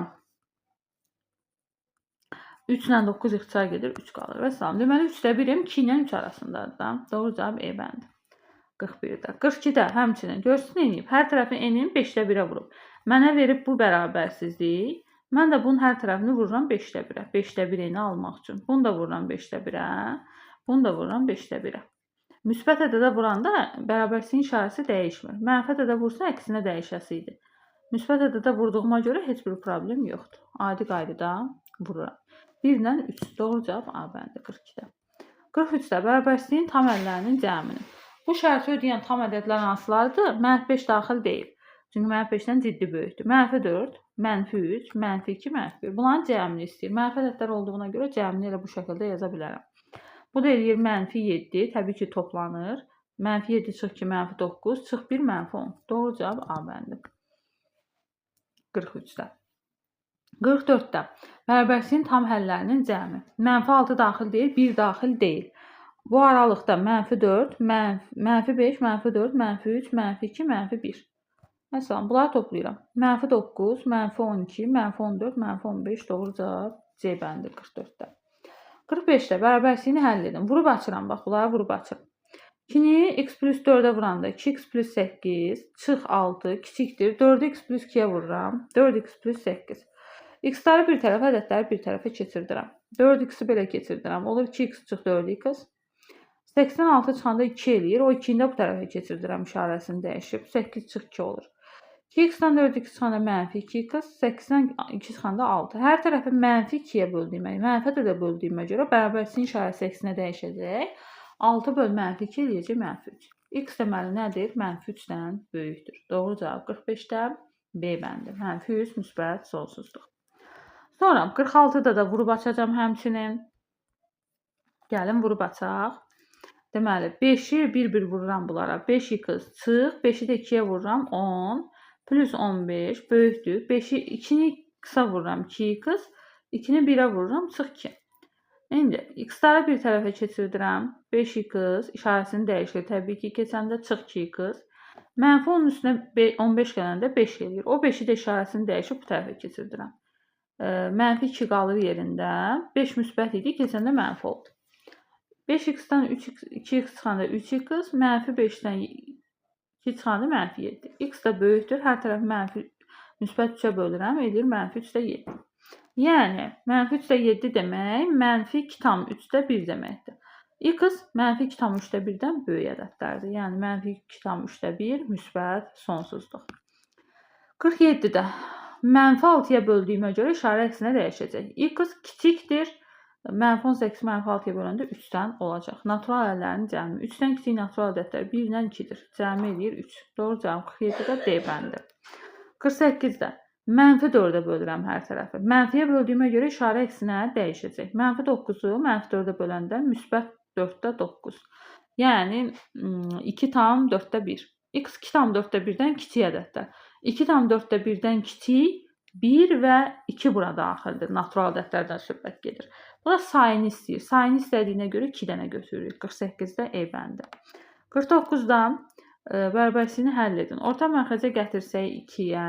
3 ilə 9 ixtisar gedir, 3 qalır və salam. Deməli 3/1 2 ilə 3 arasındadır. Doğru cavab E bəndi. 41-də. 42-də həmçinin görsün eləyib. Hər tərəfi n-in 5/1-ə vurub. Mənə verib bu bərabərsizlik. Mən də bunun hər tərəfini vururam 5/1-ə. 5/1 n-i almaq üçün. Bunu da vururam 5/1-ə. Bunu da vururam 5/1-ə. Müsbət ədədə vuranda bərabərsizliyin işarəsi dəyişmir. Mənfi ədədə vursa əksinə dəyişəsi idi. Müsbət ədədə vurduğuma görə heç bir problem yoxdur. Adi qaydada vururam. 1 ilə 3. Doğru cavab A bəndi 42-də. 43-də bərabərsizliyin tam əllərinin cəmini. Bu şərti ödəyən tam ədədlər hansılardır? -5 daxil deyil. Çünki -5-dən ciddi böyükdür. -4, -3, -2, -1. Bunların cəmini istəyir. Mənfi ədədlər olduğuna görə cəmini elə bu şəkildə yaza bilərəm. Bu da eləyir -7. Təbii ki, toplanır. -7 çıx 2, -9, çıx 1, -10. Doğru cavab A bəndi. 43-də. 44-də. Bərabərsizliyin tam həllərinin cəmi. -6 daxil deyil, 1 daxil deyil. Bu aralıqda -4, -5, -4, -3, -2, -1. Məsələn, bunları toplayıram. -9, -12, -14, -15 doğru cavab C bəndi 44-də. 45-də bərabərsizliyini həll edin. Vurub açıram, bax, bunları vurub açıram. 2-ni x plus 4-ə vuranda 2x plus 8, çıx 6, kiçikdir. 4-ü x plus 2-yə vururam. 4x plus 8. X-ləri bir tərəfə, ədədləri bir tərəfə keçirdirəm. 4x-i belə keçirdirəm. Olur 2x çıx 4x. 8-dən 6 çıxanda 2 eləyir. O 2-ni də bu tərəfə keçirdirəm, işarəsini dəyişib. 8 çıx 2 olur. 2x-dən 4x çıxanda -2x, 8-dən 2 çıxanda 6. Hər tərəfi -2-yə böldüyümə, mənfi ədədə böldüyümə görə bərabərsizliyin işarəsi əksinə dəyişəcək. 6 böl -2 eləyəcək -3. X deməli nədir? -3-dən böyükdür. Doğru cavab 45-də B bəndi. -3 müsbət sonsuzluq. Sonra 46-da da vurub açacam həmçinin. Gəlin vurub açaq. Deməli 5-i bir-bir vururam bunlara. 5x çıx, 5-i də 2-yə vururam 10 plus 15 böyükdür. 5-i 2-ni qısa vururam 2x, 2-ni 1-ə vururam çıx 2. İndi x-ləri bir tərəfə keçirdirəm. 5x işarəsini dəyişir. Təbii ki, keçəndə çıx 2x. -10-un üstünə 15 gələndə 5 eləyir. O 5-i də işarəsini dəyişib bu tərəfə keçirdirəm. -2 qalır yerində. 5 müsbət idi, keçəndə mənfi oldu. 5x-dən 2x çıxanda 3x, -5-dən 2 çıxanda -7. X də böyükdür. Hər tərəfi müsbət 3-ə bölürəm. Edir -3/7. Yəni, -3/7 demək, -2/3/1 deməkdir. X -2/3/1-dən böyük ədədlərdir. Yəni, -2/3/1 müsbət sonsuzluq. 47-də. -6-ya böldüyümə görə işarə əksinə dəyişəcək. X kiçikdir. -18 -6-ya böləndə 3-dən olacaq. Natural ədədlərin cəmi. 3-dən kiçik natural ədədlər 1 ilə 2-dir. Cəmi eləyir 3. Doğru cavab 47-də D bəndi. 48-də. -4-ə bölürəm hər tərəfi. Mənfiyə böldüyümə görə işarə əksinə dəyişəcək. -9-u -4-ə böləndə müsbət 4-də 9. Yəni 2/4-1. X 2/4-1-dən kiçik ədədlər. 2/4-1-dən kiçik 1 və 2 bura daxildir. Natural ədədlərdən söhbət gedir. Bu da sayını istəyir. Sayını istədiyinə görə 2 dənə götürürük. 48-də E bəndi. 49-da bərabərsizliyini həll edin. Orta məxrəcə gətirsək 2-yə.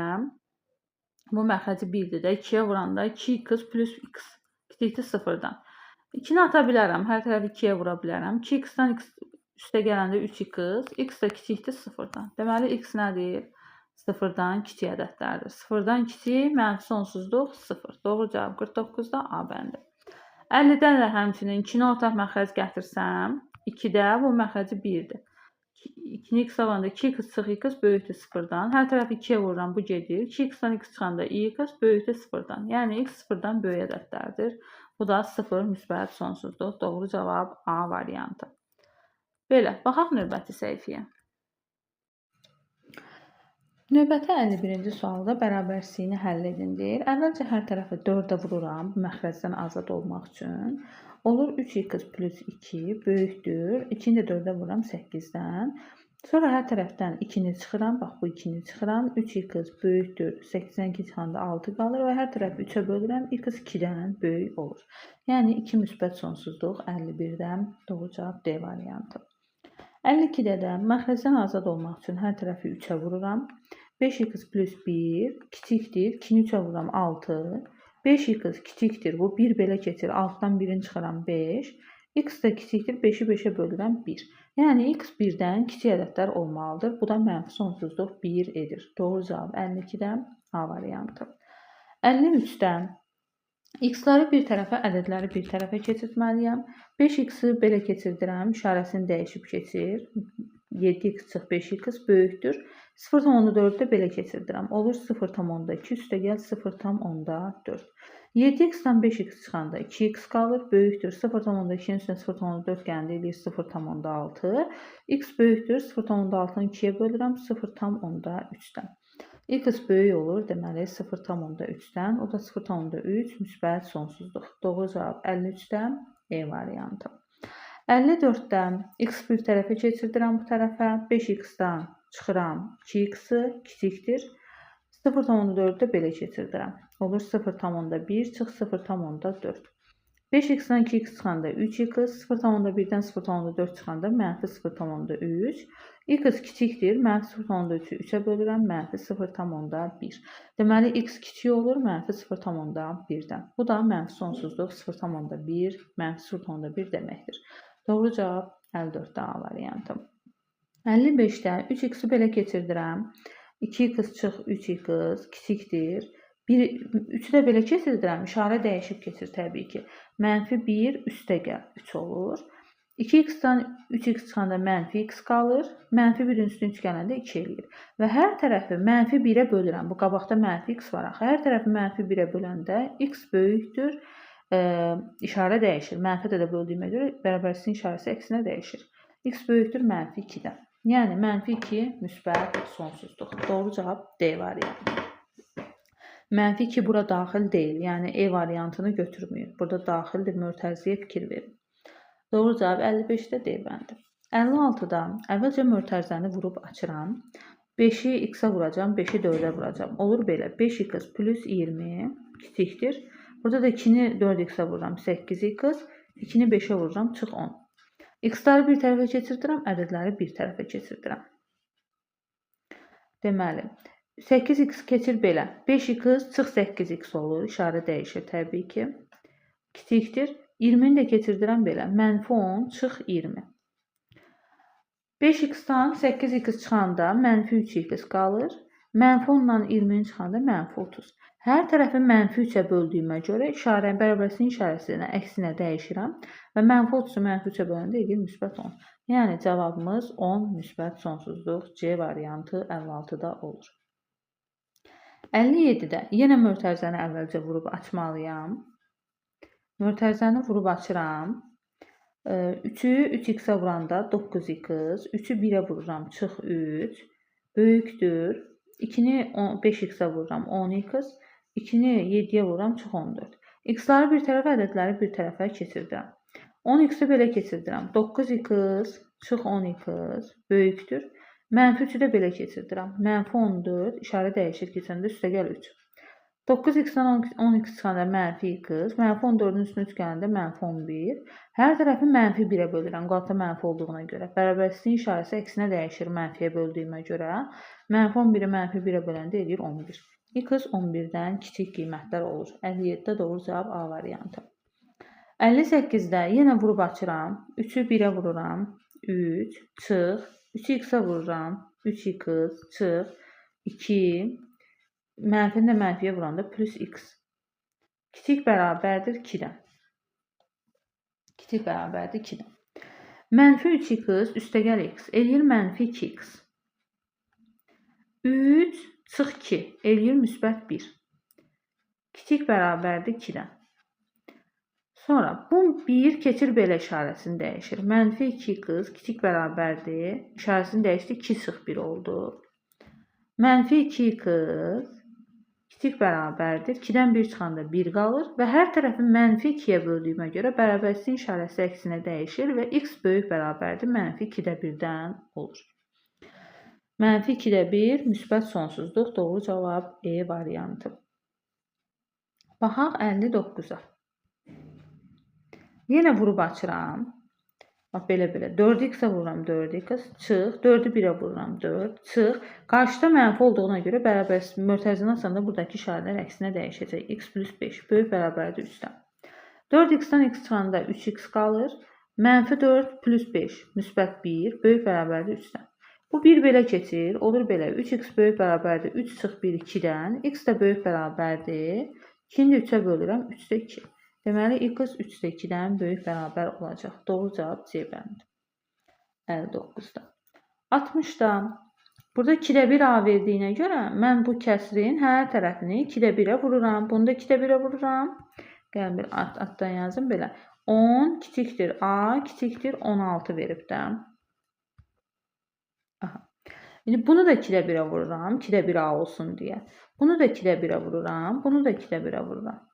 Bu məxrəci 1-dir də. 2-yə vuranda 2x plus x kiçikdir 0-dan. 2-ni ata bilərəm. Hər tərəfi 2-yə vura bilərəm. 2x-dan x üstə gələndə 3x, x də kiçikdir 0-dan. Deməli, x nədir? 0-dan kiçik ədədlərdir. 0-dan kiçik, mənfi sonsuzluq 0. Doğru cavab 49-da A bəndi. 50-dən də həmçinin 2-ni ortaq məxrəc gətirsəm, 2-də bu məxrəci 1-dir. 2-ni x alanda 2x çıx x böyükdür 0-dan. Hər tərəfi 2-yə vururam, bu gedir. 2x-dan x çıxanda x böyükdür 0-dan. Yəni x 0-dan böyük ədədlərdir. Bu da 0 müsbət sonsuzluq. Doğru cavab A variantı. Belə, baxaq növbəti səhifəyə. Növbəti 51-ci sualda bərabərsizliyini həll edin deyir. Əvvəlcə hər tərəfi 4-ə vururam məxrəcdən azad olmaq üçün. Olur 3x plus 2 böyükdür. 2-ni də 4-ə vururam 8-dən. Sonra hər tərəfdən 2-ni çıxıram. Bax, bu 2-ni çıxıram. 3x böyükdür. 8-dən 2 çıxanda 6 qalır və hər tərəfi 3-ə bölürəm. x 2-dən böyük olur. Yəni 2 müsbət sonsuzluq 51-dən doğru cavab D variantı. 52-də də məxrəcdən azad olmaq üçün hər tərəfi 3-ə vururam. 5x plus 1 kiçikdir. 2-ni 3-ə vururam 6. 5x kiçikdir. Bu 1 belə keçir. 6-dan 1-ni çıxıram 5. X də kiçikdir. 5-i 5-ə bölürəm 1. Yəni x 1-dən kiçik ədədlər olmalıdır. Bu da mənfi sonsuzluq 1 edir. Doğru cavab 52-dən A variantı. 53-dən x-ləri bir tərəfə, ədədləri bir tərəfə keçirtməliyəm. 5x-i belə keçirdirəm. İşarəsini dəyişib keçir. 7x çıx 5x böyükdür. 0,4-ü də belə keçirdirəm. Olur 0,2 üstə gəl 0,4. 7x-dan 5x çıxanda 2x qalır. Böyükdür. 0,2-nin üstünə 0,4 gəndə eləyir 0,6. X böyükdür. 0,6-nı 2-yə bölürəm 0,3-dən. X böyük olur. Deməli 0,3-dən. O da 0,3 müsbət sonsuzluq. Doğru cavab 53-dən E variantı. 54-dən x bir tərəfə keçirdirəm bu tərəfə. 5x-dan çıxıram 2x-i kiçikdir. 0,4-ü də belə keçirdirəm. Olur 0,1 çıx 0,4. 5x-dan 2x çıxanda 3x, 0,1-dən 0,4 çıxanda mənfi 0,3. X kiçikdir. Mənfi 0,3-ü 3-ə bölürəm. Mənfi 0,1. Deməli, x kiçik olur. Mənfi 0,1-dən. Bu da mənfi sonsuzluq 0,1, mənfi 0,1 deməkdir. Doğru cavab 54-də A variantı. 55-də 3x-i belə keçirdirəm. 2x çıx 3x kiçikdir. 3-ü də belə keçirdirəm. İşarə dəyişib keçir təbii ki. Mənfi 1 üstə gəl 3 olur. 2x-dan 3x çıxanda mənfi x qalır. Mənfi 1-in üstünə 3 gələndə 2 eləyir. Və hər tərəfi mənfi 1-ə bölürəm. Bu qabaqda mənfi x var axı. Hər tərəfi mənfi 1-ə böləndə x böyükdür. İşarə dəyişir. Mənfi də böldüyümə görə bərabərsizliyin işarəsi əksinə dəyişir. X böyükdür mənfi 2-dən. Yəni mənfi 2 müsbət sonsuzluq. Doğru cavab D variantı. Mənfi 2 bura daxil deyil. Yəni E variantını götürməyir. Burada daxildir. Mötərizəyə fikir verin. Doğru cavab 55-də D bəndi. 56-da əvvəlcə mötərizəni vurub açıram. 5-i x-ə vuracam, 5-i 4-ə vuracam. Olur belə. 5x plus 20 kiçikdir. Burada da 2-ni 4x-ə vururam, 8x. 2-ni 5-ə vururam, çıx 10. X-ləri bir tərəfə keçirdirəm, ədədləri bir tərəfə keçirdirəm. Deməli, 8x keçir belə. 5x çıx 8x olur. İşarə dəyişir təbii ki. Kiçikdir. 20-ni də keçirdirəm belə. Mənfi 10 çıx 20. 5x-dan 8x çıxanda mənfi 3x qalır. Mənfi 10-dan 20-ni çıxanda mənfi 30. Hər tərəfi mənfi 3-ə böldüyümə görə bərabərsizliyin işarəsini əksinə dəyişirəm. Və mənfi 30-u mənfi 3-ə böləndə edir müsbət 10. Yəni cavabımız 10 müsbət sonsuzluq C variantı 56-da olur. 57-də yenə mötərizəni əvvəlcə vurub açmalıyam. Mötərizəni vurub açıram. 3-ü 3x-ə vuranda 9x, 3-ü 1-ə vururam, çıx 3, böyükdür. 2-ni 5x-ə vururam, 10x, 2-ni 7-yə vururam, çıx 14. X-ləri bir tərəfə, ədədləri bir tərəfə keçirdirəm. 10x-i belə keçirdirəm. 9x, çıx 10x, böyükdür. Mənfi 3-ü də belə keçirdirəm. Mənfi 14, işarə dəyişir keçəndə üstə gəl 3. 9x-dən 10x çıxanda -x, -14-ün üstünə üç gələndə -11. Hər tərəfi -1-ə bölürəm, qatda mənfi olduğuna görə. Bərabərsizliyin işarəsi əksinə dəyişir mənfiyə böldüyümə görə. -11-i -1-ə böləndə eləyir 11. X 11-dən kiçik qiymətlər olur. 57-də doğru cavab A variantı. 58-də yenə vurub açıram. 3-ü 1-ə vururam. 3, çıx. 3x-ə vururam. 3x, çıx. 2, mənfini də mənfiyə vuranda plus x. Kiçik bərabərdir 2-dən. Kiçik bərabərdir 2-dən. -3x üstəgəl x eləyir -2x. 3 çıx 2 eləyir -1. Kiçik bərabərdir 2-dən. Sonra bu 1 keçir belə işarəsini dəyişir. -2x kiçik bərabərdir. İşarəsini dəyişdi 2 çıx 1 oldu. -2x kiçik bərabərdir. 2-dən 1 çıxanda 1 qalır və hər tərəfi -2-yə böldüyümə görə bərabərsizliyin işarəsi əksinə dəyişir və x böyük bərabərdir -2-də 1-dən olur. -2-də 1 müsbət sonsuzluq doğru cavab E variantı. Baxaq 59-a. Yenə vurub açıram. Bax belə. 4x-ə vururam 4x, çıx. 4-ü 1-ə vururam 4, çıx. Qarşıda mənfi olduğuna görə bərabərsizlik mötərizəni açanda buradakı işarələr əksinə dəyişəcək. X plus 5 böyük bərabərdir 3-dən. 4x-dən x çıxanda 3x qalır. -4 plus 5 müsbət 1 böyük bərabərdir 3-dən. Bu 1 belə keçir. Olur belə. 3x böyük bərabərdir 3 çıx 1 2-dən. X də böyük bərabərdir. 2-ni də 3-ə bölürəm 3-də 2. Deməli, x 3-də 2-dən böyük bərabər olacaq. Doğru cavab C bəndi. 59-da. 60-da. Burada 2-də 1 A verdiyinə görə mən bu kəsrin hər tərəfini 2-də 1-ə vururam. Bunu da 2-də 1-ə vururam. Gəlin bir altdan yazım belə. 10 kiçikdir A kiçikdir 16 veribdən. Aha. İndi bunu da 2-də 1-ə vururam. 2-də 1 A olsun deyə. Bunu da 2-də 1-ə vururam. Bunu da 2-də 1-ə vururam.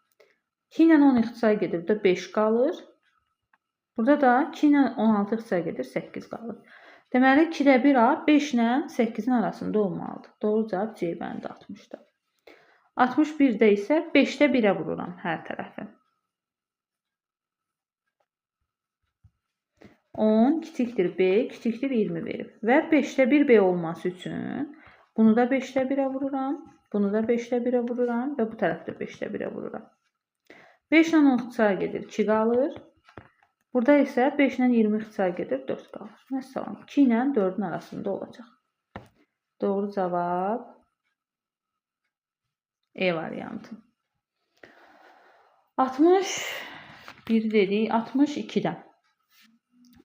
2 ilə 10 ixtisar gedir. Burada 5 qalır. Burada da 2 ilə 16 ixtisar gedir. 8 qalır. Deməli 2-də 1 A 5 ilə 8-in arasında olmalıdır. Doğru cavab C bəndi 60-da. 61-də isə 5-də 1-ə vururam hər tərəfi. 10 kiçikdir B kiçikdir 20 verib. Və 5-də 1 B olması üçün bunu da 5-də 1-ə vururam. Bunu da 5-də 1-ə vururam. Və bu tərəfdə 5-də 1-ə vururam. 5 ilə 10 ixtisar gedir 2 qalır. Burada isə 5 ilə 20 ixtisar gedir 4 qalır. Məsələn 2 ilə 4-ün arasında olacaq. Doğru cavab E variantı. 61 dedik. 62-dən.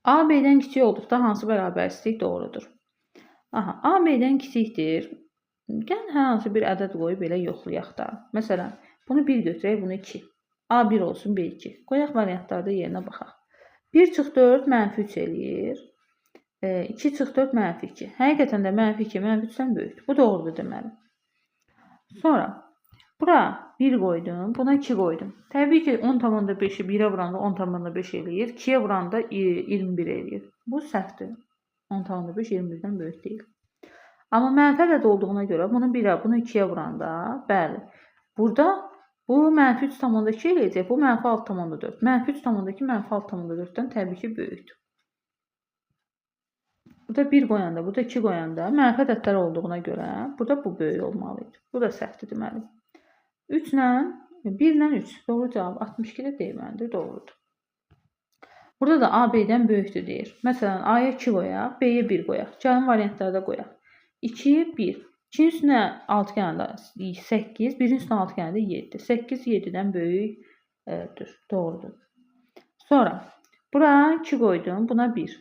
A B-dən kiçik olduqda hansı bərabərsizlik doğrudur? Aha, A B-dən kiçikdir. Gəlin hər hansı bir ədəd qoyub belə yoxlayaq da. Məsələn, bunu 1 götürək, bunu 2. A1 olsun, B2. Qoyaq variantlarda yerinə baxaq. 1 çıx 4 -3 eləyir. 2 çıx 4 -2. Həqiqətən də -2 -3-dən böyükdür. Bu doğrudur deməli. Sonra bura 1 qoydum, buna 2 qoydum. Təbii ki 10,5-i 1-ə vuranda 10,5 eləyir. 2-yə vuranda 21 eləyir. Bu səhvdir. 10,5 21-dən böyük deyil. Amma mənfi ədəd olduğuna görə bunu 1-ə, bunu 2-yə vuranda, bəli. Burada bu -3,2 eləyəcək. Bu -6,4. -3,2 -6,4-dən təbii ki böyükdür. Burada 1 qoyanda, burada 2 qoyanda mənfi ədədlər olduğuna görə burada bu böyük olmalıydı. Bu da səhvdir deməli. 3 ilə 1 ilə 3 doğru cavab 62-də deyilməlidir, doğrudur. Burada da A B-dən böyükdür deyir. Məsələn, A-ya 2 qoyaq, B-yə 1 qoyaq. Gəlin variantlarda qoyaq. 2 1. 2-nin üstünə 6 gələndə 8, 1-in üstünə 6 gələndə 7. 8 7-dən böyükdür. Doğrudur. Sonra bura 2 qoydum, buna 1.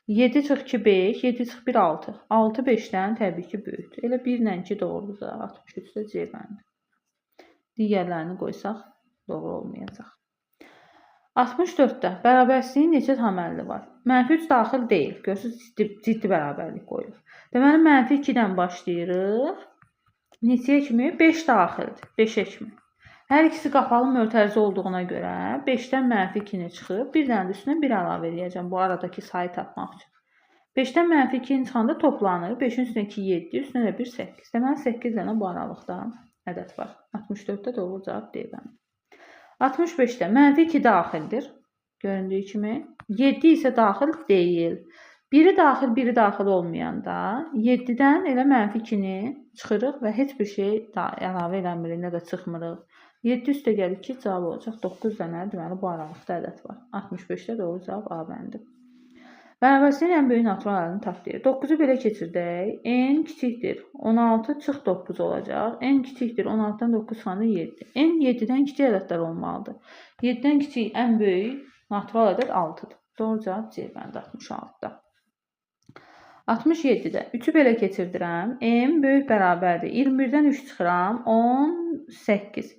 7 çıx 2 5, 7 çıx 1 6. 6 5-dən təbii ki böyükdür. Elə 1 ilə 2 doğrudur. 63-də C bəndi. Digərlərini qoysaq doğru olmayacaq. 64-də bərabərsizliyin neçə tam əlli var? -3 daxil deyil. Görürsünüz, ciddi bərabərlik qoyulur. Deməli, -2-dən başlayırıq. Neçəyə kimi? 5 daxildir. 5-ə kimi. Hər ikisi qapalı mötərizə olduğuna görə 5-dən -2-ni çıxıb, bir dənə də üstünə 1 əlavə edəcəm bu aradakı sayı tapmaq üçün. 5-dən -2-ni çıxanda toplanır. 5-in üstünə 2 7, üstünə də 1 8. Deməli, 8 dənə bu aralıqda ədəd var. 64-də doğru cavab D bəndi. 65-də -2 daxildir. Göründüyü kimi. 7 isə daxil deyil. Biri daxil, biri daxil olmayanda 7-dən elə -2-ni çıxırıq və heç bir şey əlavə eləmirik, nə də çıxmırıq. 7 üstə gəlir 2 cavab olacaq 9 dənə. Deməli bu aralıqda ədəd var. 65-də doğru cavab A bəndi. Bərabərsizliyin ən böyük natural həlini tap deyir. 9-u belə keçirdək. N kiçikdir 16 çıx 9 olacaq. N kiçikdir 16-dan 9 çıxanda 7. N 7-dən kiçik ədədlər olmalıdır. 7-dən kiçik ən böyük natural ədəd 6-dır. Doğru cavab C bəndi 66-da. 67-də 3-ü belə keçirdirəm. M böyük bərabərdir. 21-dən 3 çıxıram. 18.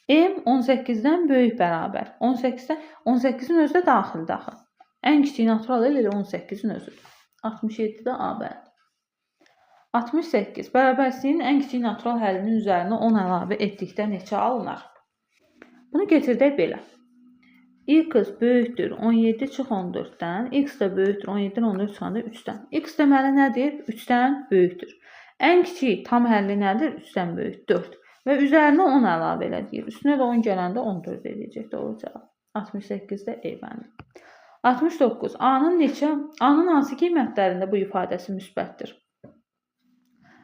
M 18-dən böyük bərabər. 18-in özü də daxildir axı. Ən kiçik natural elə 18-in özüdür. 67-də A bəndi. 68. Bərabərsizliyin ən kiçik natural həllinin üzərinə 10 əlavə etdikdə neçə alınar? Bunu getirdək belə. X böyükdür 17 çıx 14-dən. X də böyükdür 17-dən 14 çıxanda 3-dən. X deməli nədir? 3-dən böyükdür. Ən kiçik tam həlli nədir? 3-dən böyük 4. Və üzərinə 10 əlavə eləyir. Üstünə də 10 gələndə 14 eləyəcək. Doğru cavab. 68-də E bəndi. 69. A-nın hansı qiymətlərində bu ifadəsi müsbətdir?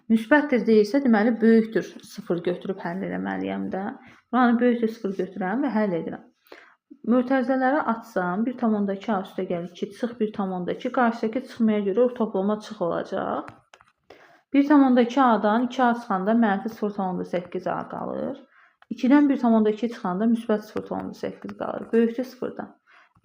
Müsbətdir deyilsə, deməli böyükdür 0 götürüb həll eləməliyəm də. Buranı böyükdür 0 götürəm və həll edirəm. Mötərizələri açsam 1,2 A üstə gəlir 2 çıx 1,2. Qarşıdakı çıxmaya görə toplama çıx olacaq. 1,2 A-dan 2 A çıxanda -0,8 A qalır. 2-dən 1,2 çıxanda müsbət 0,8 qalır. Böyükdür 0-dan.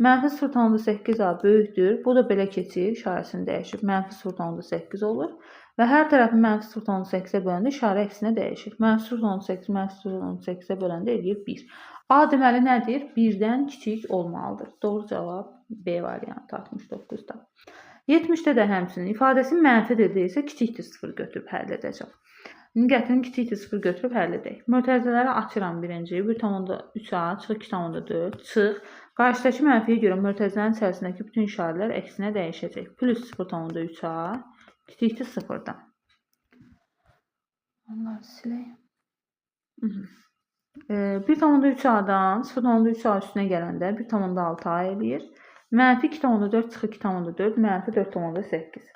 -0,8 A böyükdür. Bu da belə keçir. İşarəsini dəyişib. -0,8 olur. Və hər tərəfi -0,8-ə böləndə işarə əksinə dəyişir. -0,8 -0,8-ə böləndə eləyir 1. A deməli nədir? 1-dən kiçik olmalıdır. Doğru cavab B variantı 69-da. 70-də də həmçinin ifadəsi mənfidir deyilsə, kiçikdir 0 götürüb həll edəcəm. İndi gətirin kiçikdir 0 götürüb həll edək. Mötərizələri açıram birinci. 1,3 A çıx 2,4 çıx. Qarşıdakı mənfiyə görə mötərizənin içərisindəki bütün işarələr əksinə dəyişəcək. Plus 0,3 A kiçikdir 0-dan. Onları silək. 1,3 A-dan 0,3 A üstünə gələndə 1,6 A eləyir. -2,4 çıx 2,4 -4,8.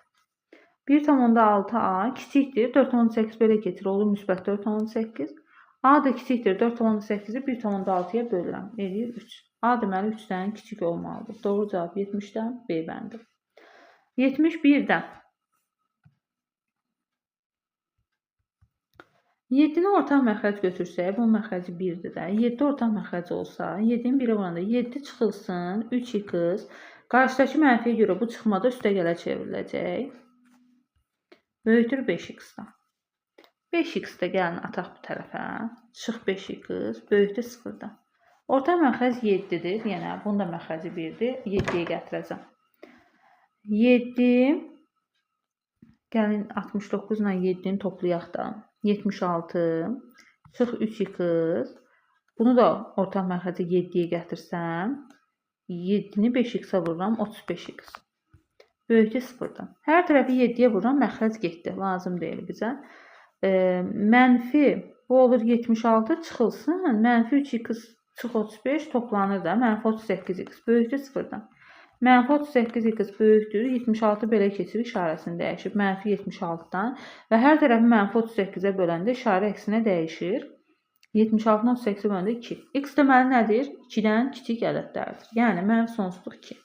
1,6 A kiçikdir 4,8 belə keçir. Olur müsbət 4,8. A da kiçikdir 4,8-i 1,6-ya bölürəm. Eləyir 3. A deməli 3-dən kiçik olmalıdır. Doğru cavab 70-dən B bəndi. 71-dən 7-ni ortaq məxrəc götürsək, bu məxrəci 1-dir də. 7 ortaq məxrəc olsa, 7-nin 1-ə vuranda 7 çıxılsın, 3x. Qarşıdakı mənfiyə görə bu çıxmada üstə gələ çevriləcək. Böyükdür 5x-dan. 5x-də gəlin ataq bu tərəfə. Çıx 5x, böyükdür 0-dan. Ortaq məxrəc 7-dir. Yəni, bunun da məxrəci 1-dir. 7-yə gətirəcəm. 7, gəlin 69 ilə 7-ni toplayaq da. 76, çıx 3x. Bunu da ortaq məxrəci 7-yə gətirsəm, 7-ni 5x-ə vururam, 35x. Böyükdür 0-dan. Hər tərəfi 7-yə vururam, məxrəc getdi. Lazım deyil bizə. Mənfi, bu olur 76 çıxılsın, -3x çıx 35 toplanır da, -38x. Böyükdür 0-dan. -38x böyükdür, 76 belə keçir, işarəsini dəyişib. -76-dan və hər tərəfi -38-ə böləndə işarə əksinə dəyişir. 76-dan 38-ə böləndə 2. X deməli nədir? 2-dən kiçik ədədlərdir. Yəni, -sonsuzluq 2.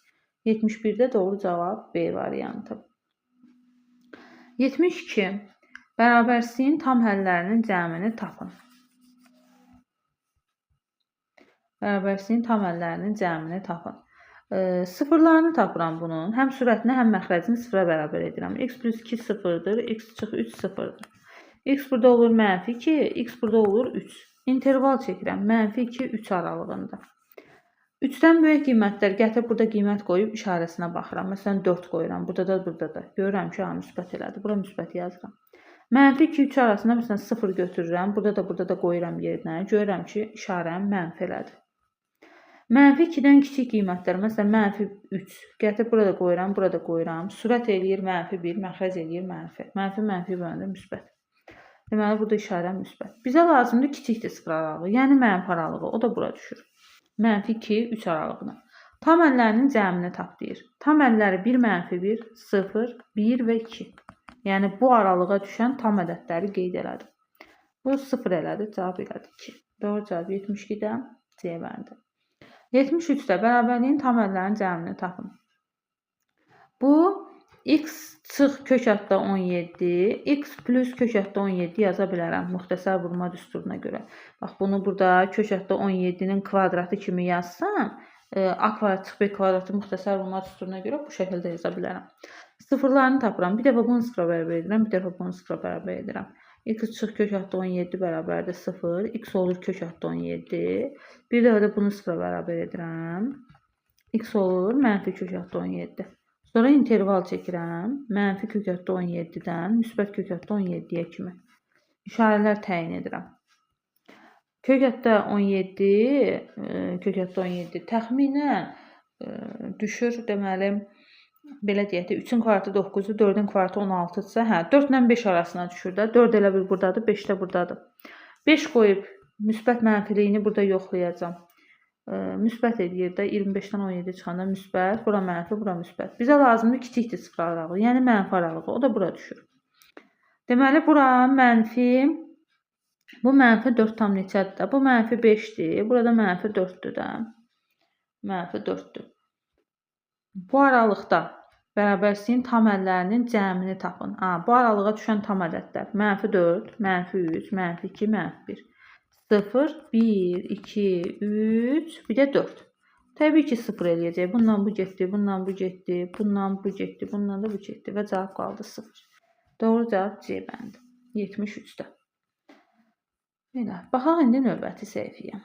71-də doğru cavab B variantı. 72. Bərabərsizliyin tam həllərinin cəmini tapın. Bərabərsizliyin tam həllərinin cəmini tapın. Sıfırlarını tapıram bunun. Həm sürətini, həm məxrəcini sıfıra bərabər edirəm. X plus 2 sıfırdır, x çıx 3 sıfırdır. X burada olur -2, x burada olur 3. İnterval çəkirəm. -2, 3 aralığında. 3-dən böyük qiymətlər gətirib burada qiymət qoyub işarəsinə baxıram. Məsələn 4 qoyuram. Burada da, burada da. Görürəm ki, müsbət elədir. Bura müsbət yazıram. -2, 3 arasında məsələn 0 götürürəm. Burada da qoyuram yerinə. Görürəm ki, işarəm mənfi elədir. -2-dən kiçik qiymətlər, məsələn -3 gətirib burada qoyuram, burada qoyuram. Sürət eləyir -1, məxrəc eləyir mənfi. Mənfi böləndə müsbət. Deməli, burada işarə müsbət. Bizə lazımdır kiçikdir sıfır aralığı, yəni mənfi aralığı. O da bura düşür. -2, 3 aralığına. Tam əllərinin cəmini tap deyir. Tam əlləri 1, -1, 0, 1 və 2. Yəni, bu aralığa düşən tam ədədləri qeyd elədim. Bu 0 elədir, cavab elədir 2. Doğru cavab 72-də C bəndi. 73-də bərabərliyin tam əllərinin cəmini tapın. Bu x çıx kök altda 17, x plus kök altda 17 yaza bilərəm müxtəsər vurma düsturuna görə. Bax, bunu burada kök altda 17-nin kvadratı kimi yazsam, a kvadrat çıx b kvadratı müxtəsər vurma düsturuna görə bu şəkildə yaza bilərəm. Sıfırlarını tapıram. Bir dəfə bunu sıfıra bərabər edirəm, bir dəfə bunu sıfıra bərabər edirəm. X çıx kök altda 17 bərabərdir 0, x olur kök altda 17. Bir dəfə də bunu sıfıra bərabər edirəm. X olur mənfi kök altda 17. Sonra interval çəkirəm. Mənfi kök altda 17-dən müsbət kök altda 17-yə kimi. İşarələr təyin edirəm. Kök altda 17 təxminən düşür. Deməli, belə deyək də 3-ün kvadratı 9-dur, 4-ün kvadratı 16-dırsa, 4 ilə 5 arasına düşür də. 4 elə bil buradadır, 5 də buradadır. 5 qoyub müsbət mənfiliyini burada yoxlayacağam. Müsbət edir də 25-dən 17 çıxanda müsbət, bura mənfi, bura müsbət. Bizə lazımdır kiçikdir sıfır aralığı, yəni mənfi aralığı. O da bura düşür. Deməli, bura mənfi, bu mənfi 4 tam neçədir də? Bu mənfi 5-dir, burada mənfi 4-dür də. Mənfi 4-dür. Bu aralıqda bərabərsizliyin tam əllərinin cəmini tapın. Bu aralığa düşən tam ədədlər. Mənfi 4, mənfi 3, mənfi 2, mənfi 1. 0, 1, 2, 3, bir də 4. Təbii ki, 0 eləyəcək. Bundan bu getdi, bundan bu getdi, bundan bu getdi, bundan da bu getdi və cavab qaldı 0. Doğru cavab C bəndi. 73-də. Belə, baxaq indi növbəti səhifəyə.